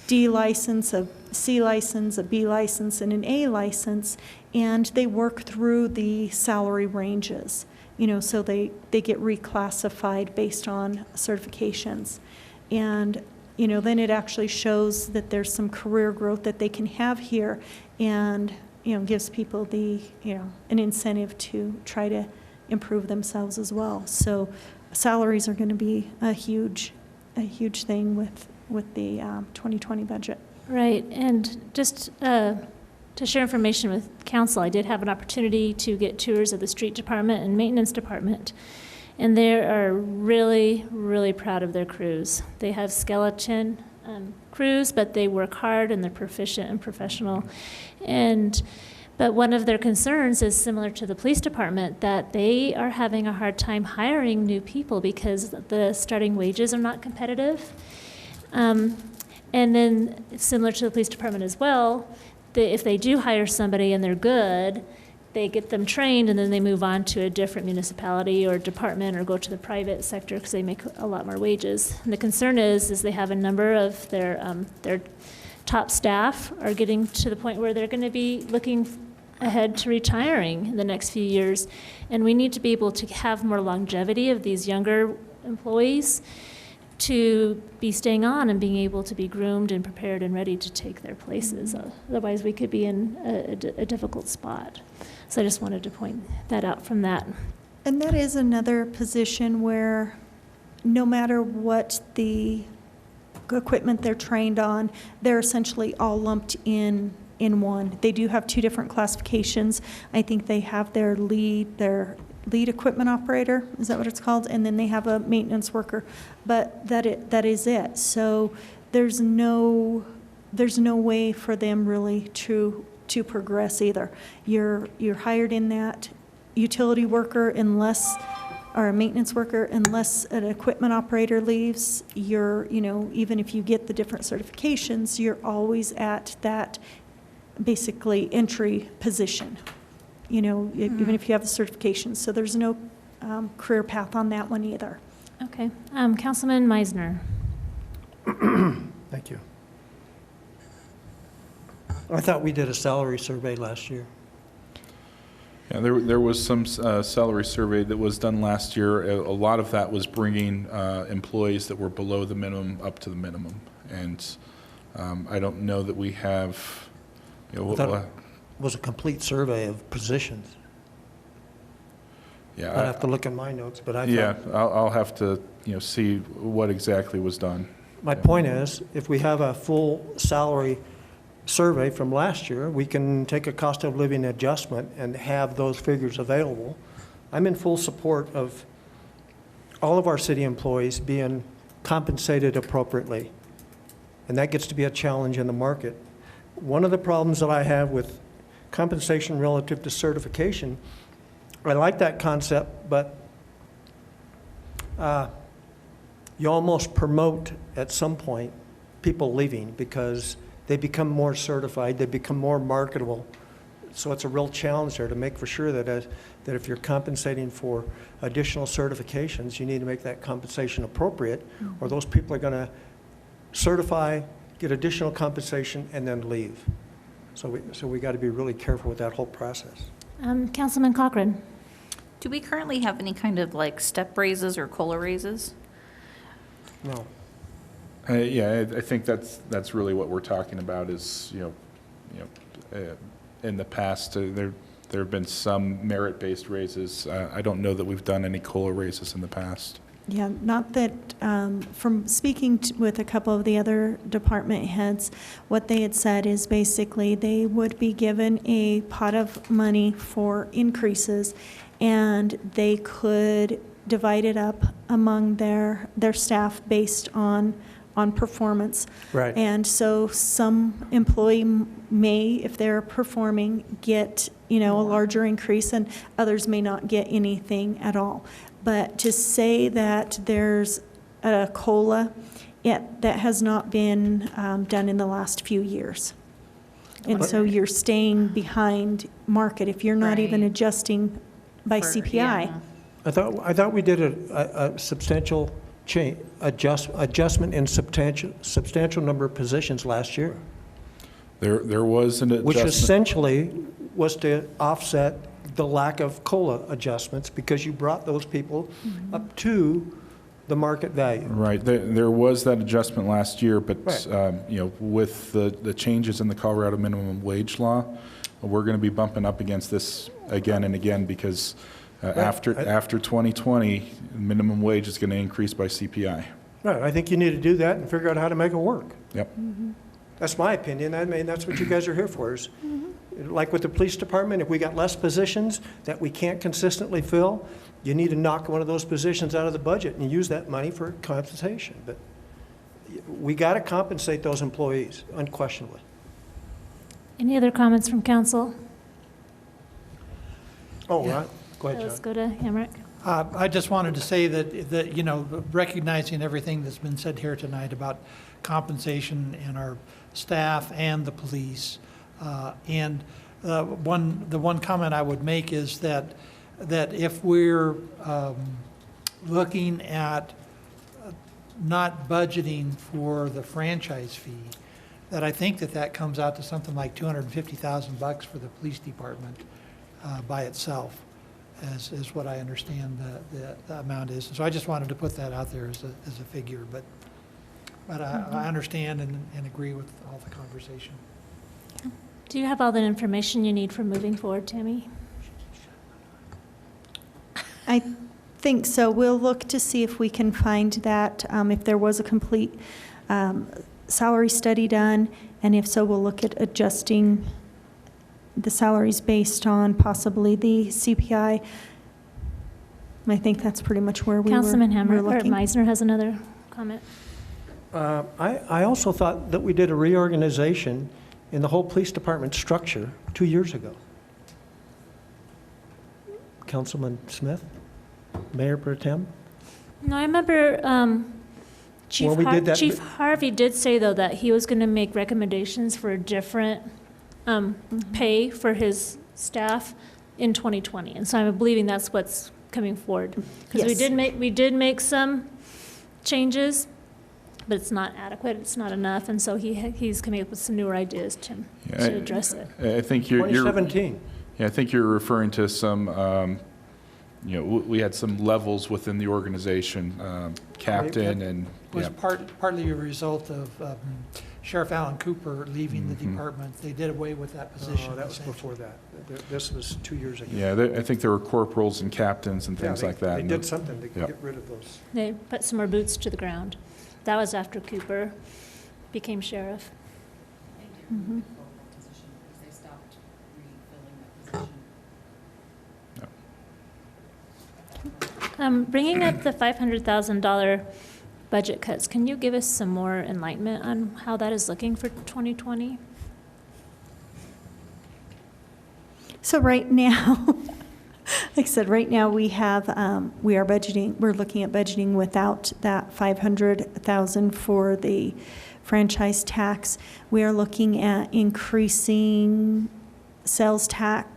D license, a C license, a B license, and an A license, and they work through the salary ranges. So they get reclassified based on certifications. And then it actually shows that there's some career growth that they can have here, and, gives people an incentive to try to improve themselves as well. So salaries are going to be a huge thing with the 2020 budget. Right, and just to share information with council, I did have an opportunity to get tours of the street department and maintenance department. And they are really, really proud of their crews. They have skeleton crews, but they work hard and they're proficient and professional. And But one of their concerns is similar to the police department, that they are having a hard time hiring new people because the starting wages are not competitive. And then similar to the police department as well, if they do hire somebody and they're good, they get them trained and then they move on to a different municipality or department or go to the private sector because they make a lot more wages. And the concern is they have a number of their top staff are getting to the point where they're going to be looking ahead to retiring in the next few years. And we need to be able to have more longevity of these younger employees to be staying on and being able to be groomed and prepared and ready to take their places. Otherwise, we could be in a difficult spot. So I just wanted to point that out from that. And that is another position where no matter what the equipment they're trained on, they're essentially all lumped in one. They do have two different classifications. I think they have their lead equipment operator, is that what it's called? And then they have a maintenance worker, but that is it. So there's no way for them really to progress either. You're hired in that utility worker or a maintenance worker unless an equipment operator leaves. Even if you get the different certifications, you're always at that basically entry position. Even if you have the certifications. So there's no career path on that one either. Okay. Councilman Meisner. Thank you. I thought we did a salary survey last year. Yeah, there was some salary survey that was done last year. A lot of that was bringing employees that were below the minimum up to the minimum. And I don't know that we have, I thought it was a complete survey of positions. Yeah, I'd have to look at my notes, but I thought. Yeah, I'll have to, see what exactly was done. My point is, if we have a full salary survey from last year, we can take a cost of living adjustment and have those figures available. I'm in full support of all of our city employees being compensated appropriately, and that gets to be a challenge in the market. One of the problems that I have with compensation relative to certification, I like that concept, but you almost promote at some point people leaving because they become more certified, they become more marketable. So it's a real challenge there to make for sure that if you're compensating for additional certifications, you need to make that compensation appropriate, or those people are going to certify, get additional compensation, and then leave. So we got to be really careful with that whole process. Councilman Cochran. Do we currently have any kind of step raises or COLA raises? No. Yeah, I think that's really what we're talking about is, in the past, there have been some merit-based raises. I don't know that we've done any COLA raises in the past. Yeah, not that, from speaking with a couple of the other department heads, what they had said is basically they would be given a pot of money for increases, and they could divide it up among their staff based on performance. Right. And so some employee may, if they're performing, get, a larger increase, and others may not get anything at all. But to say that there's a COLA, that has not been done in the last few years. And so you're staying behind market if you're not even Right. adjusting by CPI. Yeah. I thought we did a substantial adjustment in substantial number of positions last year, There was an which adjustment. essentially was to offset the lack of COLA adjustments because you brought those people up to the market value. Right, there was that adjustment last year, but, Right. with the changes in the Colorado minimum wage law, we're going to be bumping up against this again and again because after 2020, minimum wage is going to increase by CPI. Right, I think you need to do that and figure out how to make it work. Yep. That's my opinion. I mean, that's what you guys are here for, is like with the police department, if we got less positions that we can't consistently fill, you need to knock one of those positions out of the budget and use that money for compensation. But we got to compensate those employees, unquestionably. Any other comments from council? Oh, Yeah. right. Go ahead, Let's John. go to Hamrick. I just wanted to say that, you know, recognizing everything that's been said here tonight about compensation and our staff and the police. And the one comment I would make is that if we're looking at not budgeting for the franchise fee, that I think that comes out to something like $250,000 for the police department by itself, is what I understand the amount is. So I just wanted to put that out there as a figure, but I understand and agree with all the conversation. Do you have all the information you need for moving forward, Tammy? I think so. We'll look to see if we can find that, if there was a complete salary study done, and if so, we'll look at adjusting the salaries based on possibly the CPI. I think that's pretty much where we were. Councilman we're Hamrick, or looking. Meisner has another comment. I also thought that we did a reorganization in the whole police department structure 2 years ago. Councilman Smith, Mayor Pro Tem? No, I remember Chief When we did that- Chief Harvey did say, though, that he was going to make recommendations for a different pay for his staff in 2020. And so I'm believing that's what's coming forward. Because Yes. we did make some changes, but it's not adequate, it's not enough. And so he's coming up with some newer ideas to address it. I think you're 2017. Yeah, I think you're referring to some, you know, we had some levels within the organization, captain and, Was yeah. partly a result of Sheriff Alan Cooper leaving the Mhm. department. They did away with that position. Oh, that was before that. This was 2 years ago. Yeah, I think there were corporals and captains and Yeah, things they- like that. They and did something to Yep. get rid of those. They put some more boots to the ground. That was after Cooper became sheriff. Mhm. They stopped refilling that position. Bringing up the $500,000 budget cuts, can you give us some more enlightenment on how that is looking for 2020? So right now, like I said, right now we have, we're looking at budgeting without that 500,000 for the franchise tax. We are looking at increasing sales tax.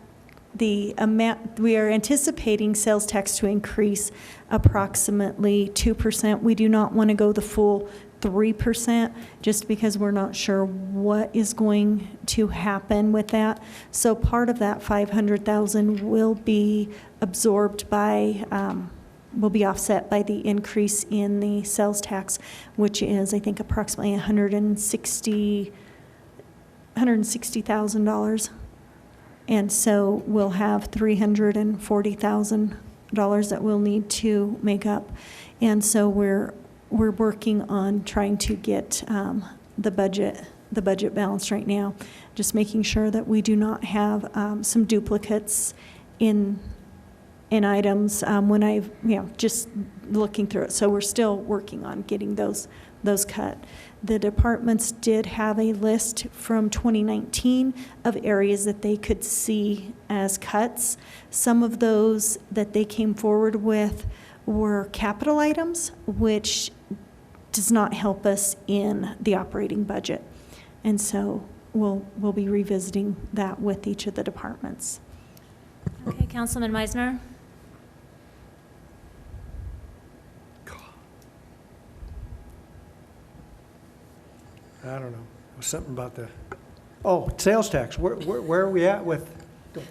The amount, we are anticipating sales tax to increase approximately 2%. We do not want to go the full 3% just because we're not sure what is going to happen with that. So part of that 500,000 will be absorbed by, will be offset by the increase in the sales tax, which is, I think, approximately $160,000. And so we'll have $340,000 that we'll need to make up. And so we're working on trying to get the budget balanced right now, just making sure that we do not have some duplicates in items when I've, just looking through it. So we're still working on getting those cut. The departments did have a list from 2019 of areas that they could see as cuts. Some of those that they came forward with were capital items, which does not help us in the operating budget. And so we'll be revisiting that with each of the departments. Okay, Councilman Meisner? I don't know. It was something about sales tax. Where are we at with, don't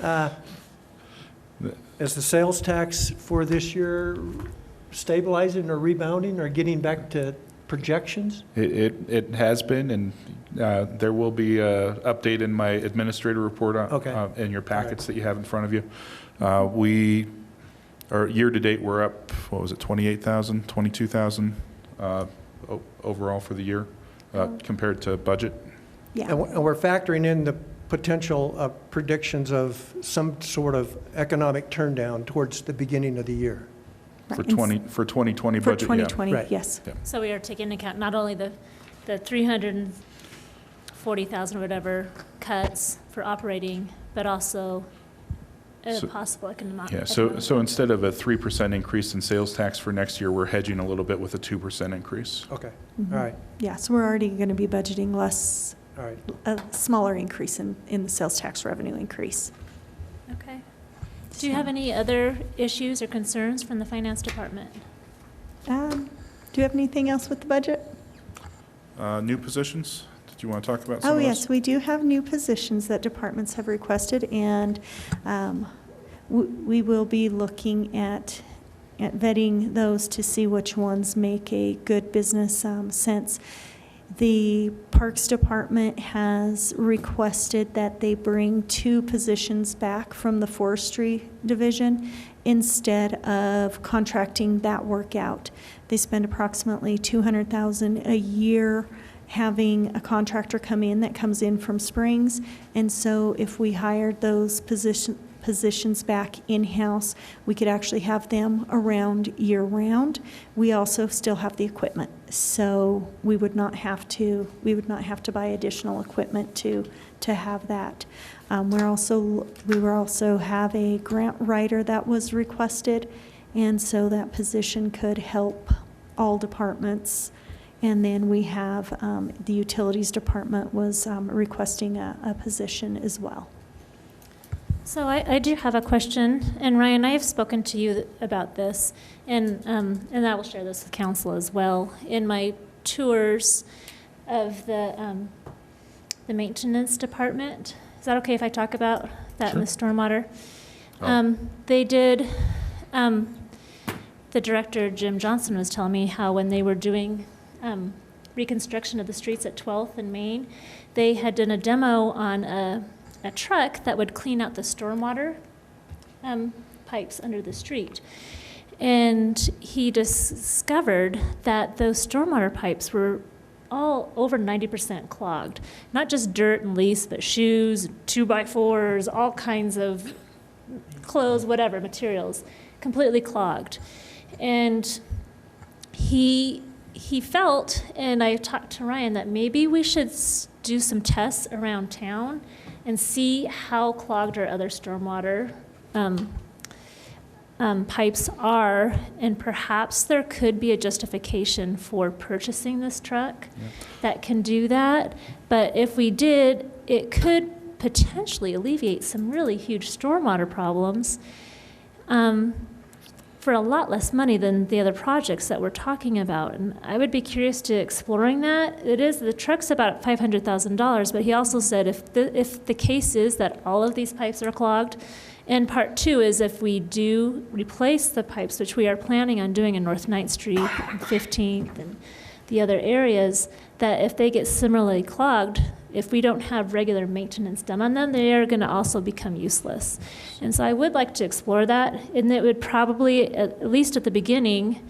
laugh. Is the sales tax for this year stabilizing or rebounding or getting back to projections? It has been, and there will be an update in my administrator report in your packets that you have in front of you. We are year-to-date, we're up, what was it, 28,000, 22,000 overall for the year compared to budget. Yeah. And we're factoring in the potential predictions of some sort of economic turndown towards the beginning of the year. For Right. 2020 For budget, yeah. 2020, Right. yes. So we are taking into account not only the 340,000 or whatever cuts for operating, but also a So- possible economic. Yeah, so instead of a 3% increase in sales tax for next year, we're hedging a little bit with a 2% increase. Okay, Mhm. all right, Yeah, so we're already going to be budgeting less, all right. a smaller increase in the sales tax revenue increase. Okay. Do you have any other issues or concerns from the finance department? Do you have anything else with the budget? New positions? Did you want to talk about some Oh, of those? yes, we do have new positions that departments have requested, and we will be looking at vetting those to see which ones make a good business sense. The Parks Department has requested that they bring 2 positions back from the Forestry Division instead of contracting that work out. They spend approximately $200,000 a year having a contractor come in that comes in from Springs. And so if we hired those positions back in-house, we could actually have them around year-round. We also still have the equipment, so we would not have to buy additional equipment to have that. We were also have a grant writer that was requested, and so that position could help all departments. And then we have the Utilities Department was requesting a position as well. So I do have a question, and Ryan, I have spoken to you about this, and I will share this with council as well. In my tours of the maintenance department, is that okay if I talk about that in the stormwater? They did, the director, Jim Johnson, was telling me how when they were doing reconstruction of the streets at 12th and Main, they had done a demo on a truck that would clean out the stormwater pipes under the street. And he discovered that those stormwater pipes were all over 90% clogged. Not just dirt and leaves, but shoes, 2x4s, all kinds of clothes, whatever, materials, completely clogged. And he felt, and I talked to Ryan, that maybe we should do some tests around town and see how clogged our other stormwater pipes are, and perhaps there could be a justification for purchasing this truck that can do that. But if we did, it could potentially alleviate some really huge stormwater problems for a lot less money than the other projects that we're talking about. And I would be curious to exploring that. The truck's about $500,000, but he also said if the case is that all of these pipes are clogged, and part 2 is if we do replace the pipes, which we are planning on doing in North 9th Street and 15th and the other areas, that if they get similarly clogged, if we don't have regular maintenance done on them, they are going to also become useless. And so I would like to explore that, and it would probably, at least at the beginning,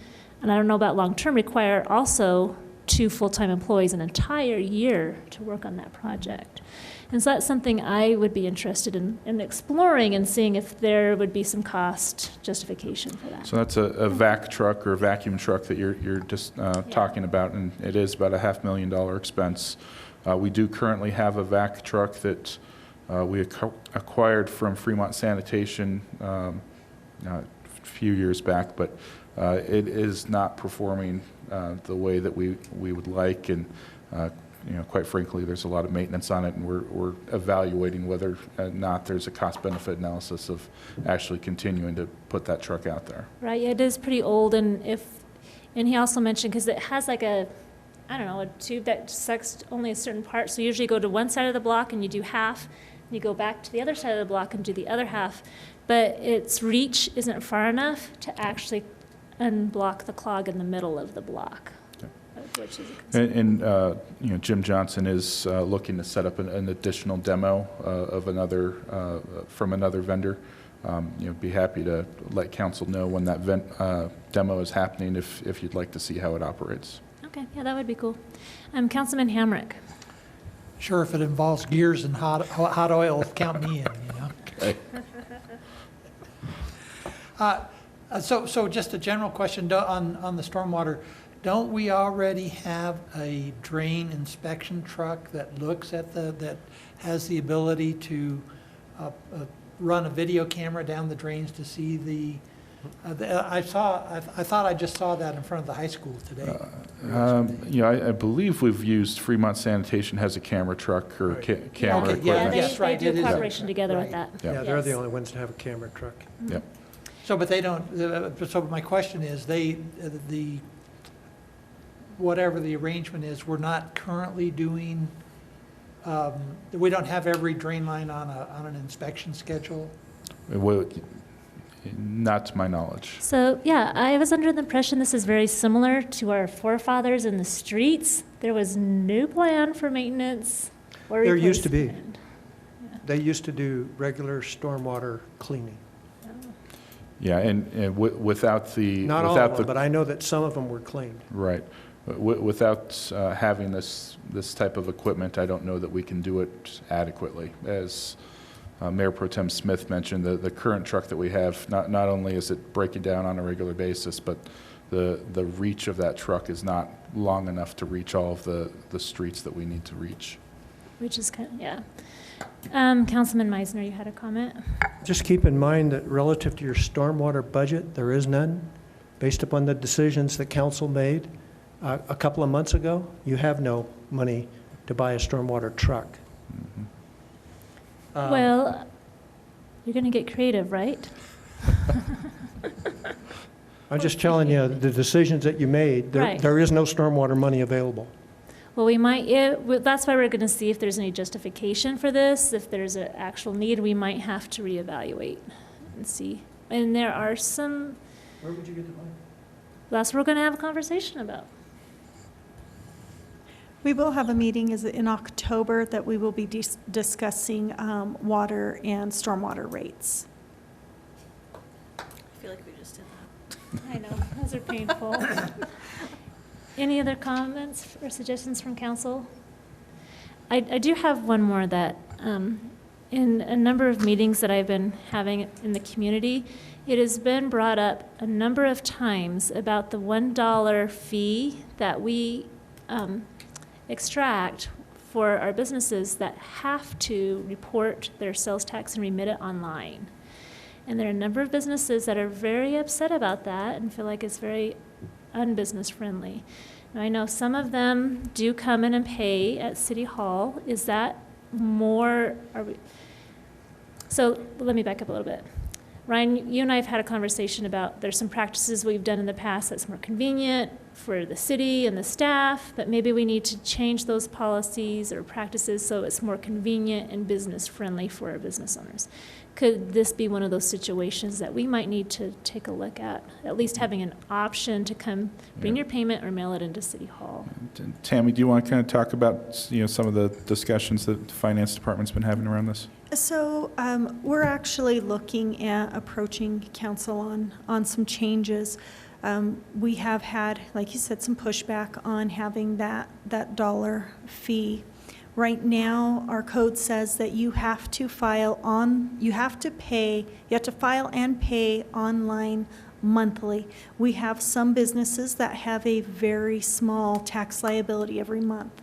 and I don't know about long-term, require also 2 full-time employees an entire year to work on that project. And so that's something I would be interested in exploring and seeing if there would be some cost justification for that. So that's a vac truck or vacuum truck that you're just talking about, and it is about a $500,000 expense. We do currently have a vac truck that we acquired from Fremont Sanitation a few years back, but it is not performing the way that we would like, and quite frankly, there's a lot of maintenance on it, and we're evaluating whether or not there's a cost-benefit analysis of actually continuing to put that truck out there. Right, yeah, it is pretty old, and he also mentioned, because it has like a tube that sucks only a certain part, so you usually go to one side of the block and you do half, and you go back to the other side of the block and do the other half, but its reach isn't far enough to actually unblock the clog in the middle of the block. Which is a concern. And Jim Johnson is looking to set up an additional demo of from another vendor. Be happy to let council know when that demo is happening if you'd like to see how it operates. Okay, yeah, that would be cool. Councilman Hamrick. Sure, if it involves gears and hot oil, count me in, Okay. So just a general question on the stormwater. Don't we already have a drain inspection truck that looks at that has the ability to run a video camera down the drains to see I thought I just saw that in front of the high school today. You know, I believe we've used Fremont Sanitation has a camera truck or camera Okay, yeah, equipment. yes, right, They it do is. cooperation together with Right. that. Yeah, they're the Yes. only ones to have a camera truck. Yep. So, but they don't, so my question is, whatever the arrangement is, we're not currently doing, we don't have every drain line on an inspection schedule? Not to my knowledge. So, yeah, I was under the impression this is very similar to our forefathers in the streets. There was no plan for maintenance or There used to be. replacement. They used to do regular stormwater cleaning. Yeah, and without the. Not all without of the them, but I know that some of them were cleaned. Right. Without having this type of equipment, I don't know that we can do it adequately. As Mayor Pro Tem Smith mentioned, the current truck that we have, not only is it breaking down on a regular basis, but the reach of that truck is not long enough to reach all of the streets that we need to reach. Which is kind of, yeah. Councilman Meisner, you had a comment? Just keep in mind that relative to your stormwater budget, there is none. Based upon the decisions that council made a couple of months ago, you have no money to buy a stormwater truck. Well, you're going to get creative, right? I'm just telling you, the decisions that you made, Right. there is no stormwater money available. Well, that's why we're going to see if there's any justification for this. If there's an actual need, we might have to reevaluate and see. And there are some, Where would you get the money? that's what we're going to have a conversation about. We will have a meeting in October that we will be discussing water and stormwater rates. I feel like we just did that. I know, those are painful. Any other comments or suggestions from council? I do have one more that, in a number of meetings that I've been having in the community, it has been brought up a number of times about the $1 fee that we extract for our businesses that have to report their sales tax and remit it online. And there are a number of businesses that are very upset about that and feel like it's very unbusiness friendly. Now, I know some of them do come in and pay at City Hall. Is that more, so let me back up a little bit. Ryan, you and I have had a conversation about there's some practices we've done in the past that's more convenient for the city and the staff, but maybe we need to change those policies or practices so it's more convenient and business friendly for our business owners. Could this be one of those situations that we might need to take a look at least having an option to come bring your payment or mail it into City Hall? Tammy, do you want to kind of talk about, some of the discussions that the finance department's been having around this? So we're actually looking at approaching council on some changes. We have had, like you said, some pushback on having that dollar fee. Right now, our code says that you have to file and pay online monthly. We have some businesses that have a very small tax liability every month.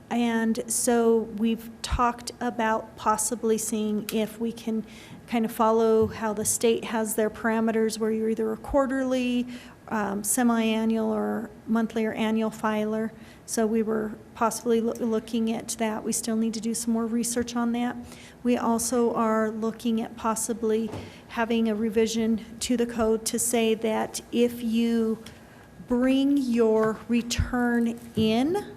And so we've talked about possibly seeing if we can kind of follow how the state has their parameters where you're either a quarterly, semi-annual, or monthly or annual filer. So we were possibly looking at that. We still need to do some more research on that. We also are looking at possibly having a revision to the code to say that if you bring your return in,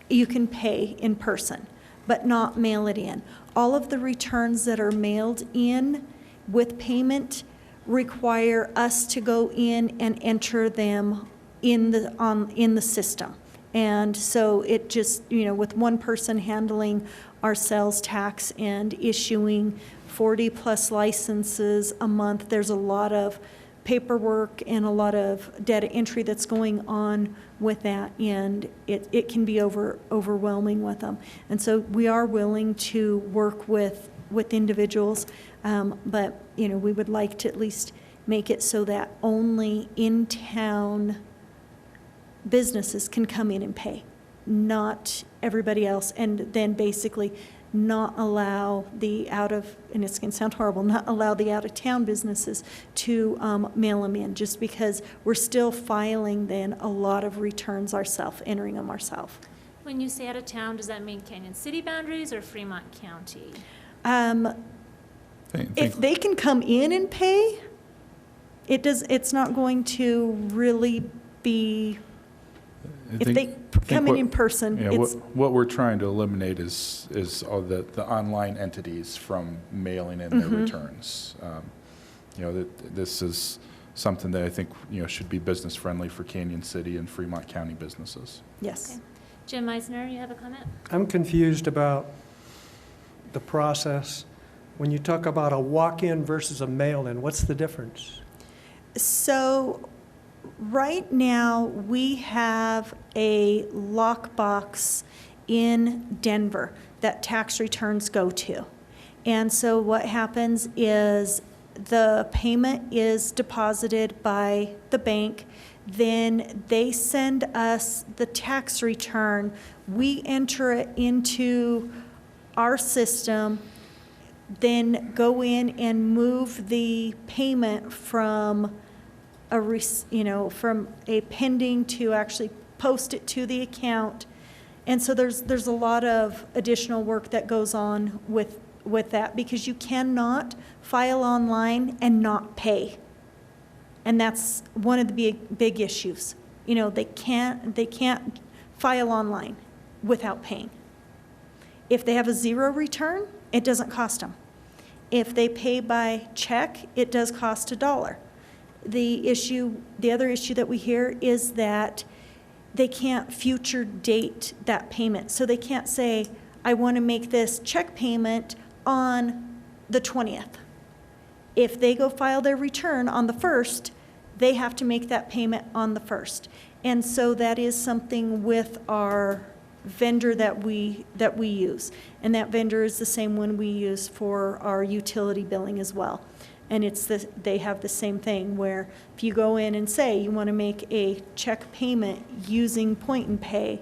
you can pay in person, but not mail it in. All of the returns that are mailed in with payment require us to go in and enter them in the system. And so it just, with one person handling our sales tax and issuing 40+ licenses a month, there's a lot of paperwork and a lot of data entry that's going on with that, and it can be overwhelming with them. And so we are willing to work with individuals, but we would like to at least make it so that only in-town businesses can come in and pay, not everybody else. And then basically not allow and it's going to sound horrible, not allow the out-of-town businesses to mail them in, just because we're still filing then a lot of returns ourselves, entering them ourselves. When you say out of town, does that mean Canyon City boundaries or Fremont County? If they can come in and pay, it's not going to really be, if they come in person, Yeah, it's, what we're trying to eliminate is all the online entities from mailing in their returns. You know, this is something that I think, you know, should be business friendly for Canyon City and Fremont County businesses. yes. Okay. Jim Meisner, you have a comment? I'm confused about the process. When you talk about a walk-in versus a mail-in, what's the difference? So right now, we have a lockbox in Denver that tax returns go to. And so what happens is the payment is deposited by the bank. Then they send us the tax return. We enter it into our system, then go in and move the payment from from a pending to actually post it to the account. And so there's a lot of additional work that goes on with that, because you cannot file online and not pay. And that's one of the big issues. You know, they can't file online without paying. If they have a zero return, it doesn't cost them. If they pay by check, it does cost $1. The other issue that we hear is that they can't future date that payment. So they can't say, I want to make this check payment on the 20th. If they go file their return on the 1st, they have to make that payment on the 1st. And so that is something with our vendor that we use. And that vendor is the same one we use for our utility billing as well. And they have the same thing where if you go in and say you want to make a check payment using Point and Pay,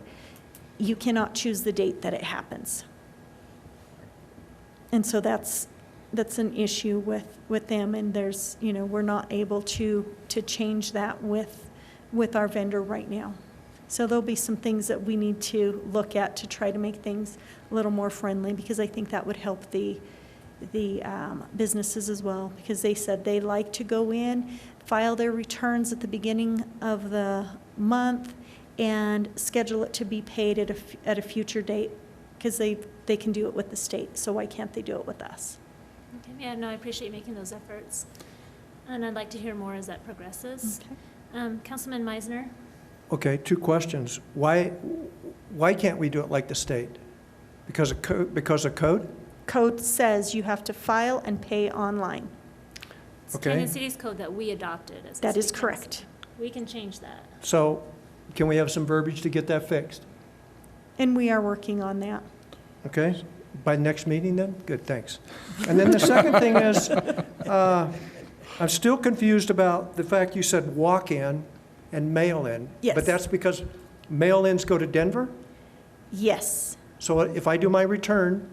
you cannot choose the date that it happens. And so that's an issue with them, and we're not able to change that with our vendor right now. So there'll be some things that we need to look at to try to make things a little more friendly, because I think that would help the businesses as well, because they said they like to go in, file their returns at the beginning of the month, and schedule it to be paid at a future date, because they can do it with the state. So why can't they do it with us? Okay. Yeah, no, I appreciate you making those efforts. And I'd like to hear more as that progresses. Okay. Councilman Meisner? Okay, 2 questions. Why can't we do it like the state? Because of code? Code says you have to file and pay online. It's Okay. Canyon City's code that we adopted as the That is city correct. council. We can change that. So can we have some verbiage to get that fixed? And we are working on that. Okay, by next meeting then? Good, thanks. And then the second thing is, I'm still confused about the fact you said walk-in and mail-in. Yes. But that's because mail-ins go to Denver? Yes. So if I do my return,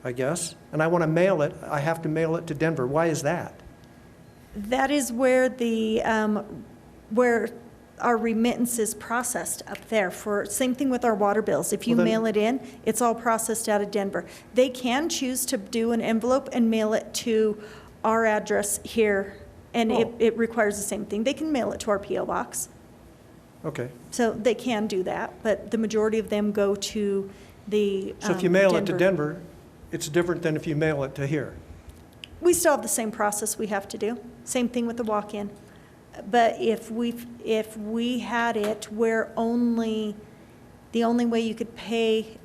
I guess, and I want to mail it, I have to mail it to Denver. Why is that? That is where where our remittance is processed up there. Same thing with our water bills. If you Well, then- mail it in, it's all processed out of Denver. They can choose to do an envelope and mail it to our address here, and Oh. it requires the same thing. They can mail it to our P.O. box. Okay. So they can do that, but the majority of them go to the So if you mail it to Denver, it's different than if you mail it to here? We still have the same process we have to do. Same thing with the walk-in. But if we had it where the only way you could pay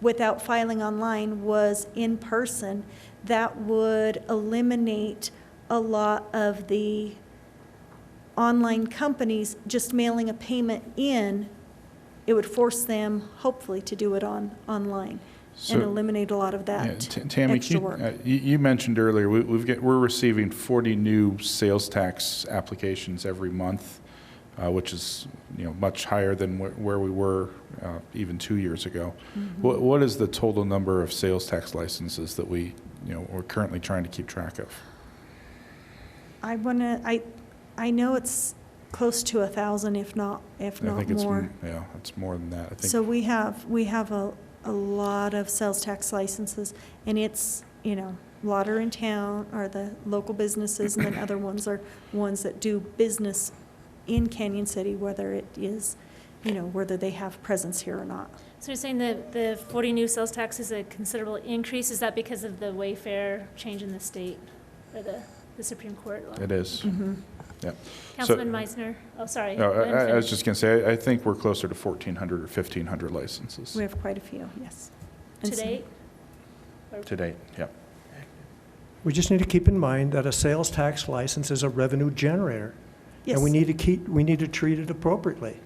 without filing online was in person, that would eliminate a lot of the online companies just mailing a payment in. It would force them, hopefully, to do it online and So- eliminate a lot of Yeah, that Tammy, extra work. you mentioned earlier, we're receiving 40 new sales tax applications every month. which is, much higher than where we were even 2 years ago. What is the total number of sales tax licenses that we're currently trying to keep track of? I know it's close to 1,000, if not I think more. it's more than that. I think. So we have a lot of sales tax licenses, and it's, a lot are in town, are the local businesses, and then other ones are ones that do business in Canyon City, whether it is, whether they have presence here or not. So you're saying that the 40 new sales tax is a considerable increase? Is that because of the Wayfair change in the state, or the Supreme Court law? It is. Yeah. Councilman Meisner? Oh, sorry. No, Go ahead and I was finish. just going to say, I think we're closer to 1,400 or 1,500 licenses We have quite a few, yes. To And so- date? to date. Yeah. We just need to keep in mind that a sales tax license is a revenue generator. Yes. And we need to treat it appropriately.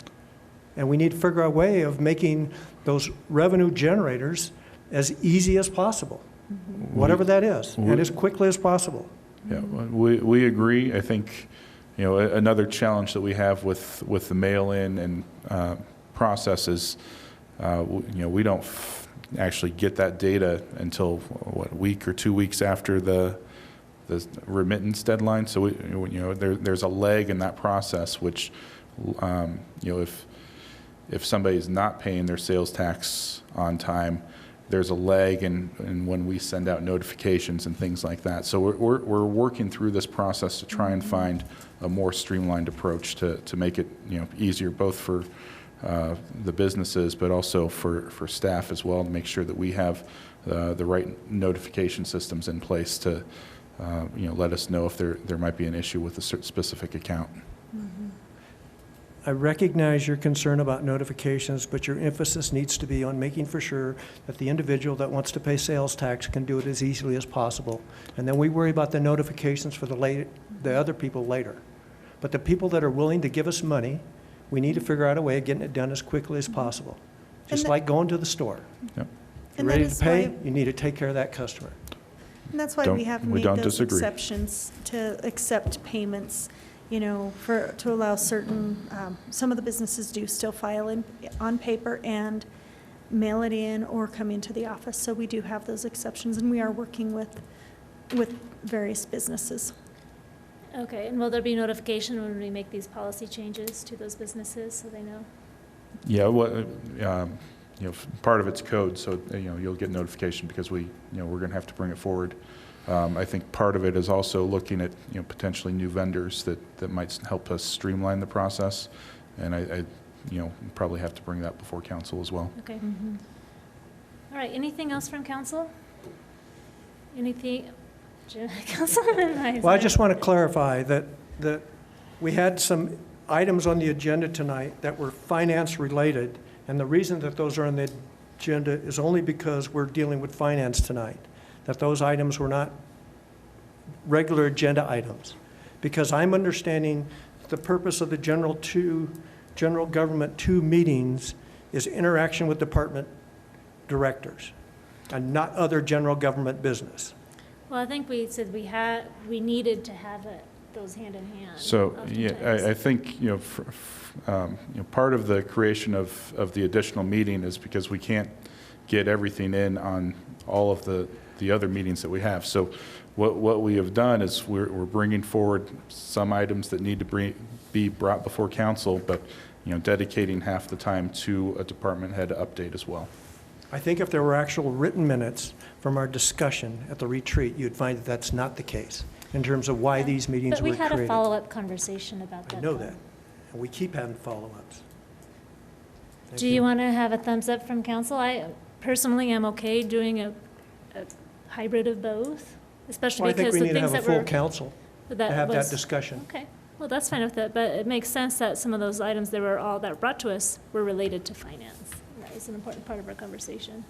And we need to figure out a way of making those revenue generators as easy as possible, whatever that is, and as quickly as possible. Yeah, we agree. I think, another challenge that we have with the mail-in and process is, we don't actually get that data until, a week or 2 weeks after the remittance deadline. So, there's a lag in that process, which, if somebody's not paying their sales tax on time, there's a lag in when we send out notifications and things like that. So we're working through this process to try and find a more streamlined approach to make it, easier both for the businesses, but also for staff as well, to make sure that we have the right notification systems in place to, let us know if there might be an issue with a specific account. I recognize your concern about notifications, but your emphasis needs to be on making for sure that the individual that wants to pay sales tax can do it as easily as possible. And then we worry about the notifications for the other people later. But the people that are willing to give us money, we need to figure out a way of getting it done as quickly as possible. Just like going to the store. Yep. You're And that ready to is pay, why- you need to take care of that customer. And that's why we have We made don't those disagree. exceptions to accept payments, to allow certain, some of the businesses do still file on paper and mail it in or come into the office. So we do have those exceptions, and we are working with various businesses. Okay, and will there be notification when we make these policy changes to those businesses so they know? Yeah, part of it's code, so, you'll get notification because we're going to have to bring it forward. I think part of it is also looking at, potentially new vendors that might help us streamline the process. And I probably have to bring that before council as well. Okay. All right, anything else from council? Anything, Councilman Meisner? Well, I just want to clarify that we had some items on the agenda tonight that were finance-related, and the reason that those are on the agenda is only because we're dealing with finance tonight, that those items were not regular agenda items. Because I'm understanding the purpose of the general government 2 meetings is interaction with department directors and not other general government business. Well, I think we said we needed to have those hand in hand. So, yeah, oftentimes. I think, part of the creation of the additional meeting is because we can't get everything in on all of the other meetings that we have. So what we have done is we're bringing forward some items that need to be brought before council, but, dedicating half the time to a department head update as well. I think if there were actual written minutes from our discussion at the retreat, you'd find that that's not the case in terms of why these meetings were But we had created. a follow-up conversation about that. I know though. that, and we keep having follow-ups. Thank Do you want to have a thumbs up from council? I personally am okay doing a hybrid of both, especially Well, I think because we the need to things have a that full were. council to have that was- discussion. Okay, well, that's fine with that, but it makes sense that some of those items that were brought to us were related to finance. That was an important part of our conversation.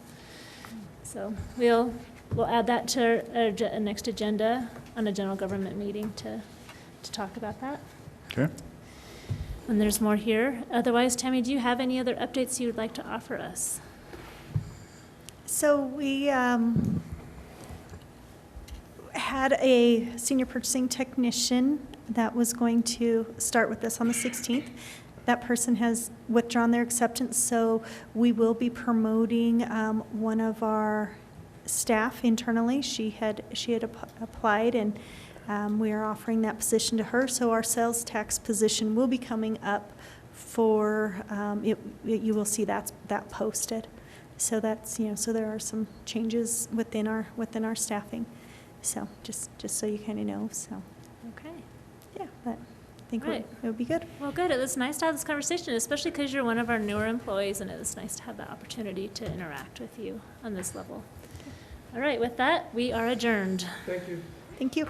So we'll add that to our next agenda on a general government meeting to talk about that. Okay? And there's more here. Otherwise, Tammy, do you have any other updates you would like to offer us? So we had a senior purchasing technician that was going to start with us on the 16th. that person has withdrawn their acceptance, so we will be promoting one of our staff internally. She had applied, and we are offering that position to her. So our sales tax position will be coming up for, you will see that posted. So that's, so there are some changes within our staffing. So just so you kind of know, so, Okay. yeah, but I think Right. it would be good. Well, good. It was nice to have this conversation, especially because you're one of our newer employees, and it was nice to have the opportunity to interact with you on this level. All right, with that, we are adjourned. Thank you. Thank you.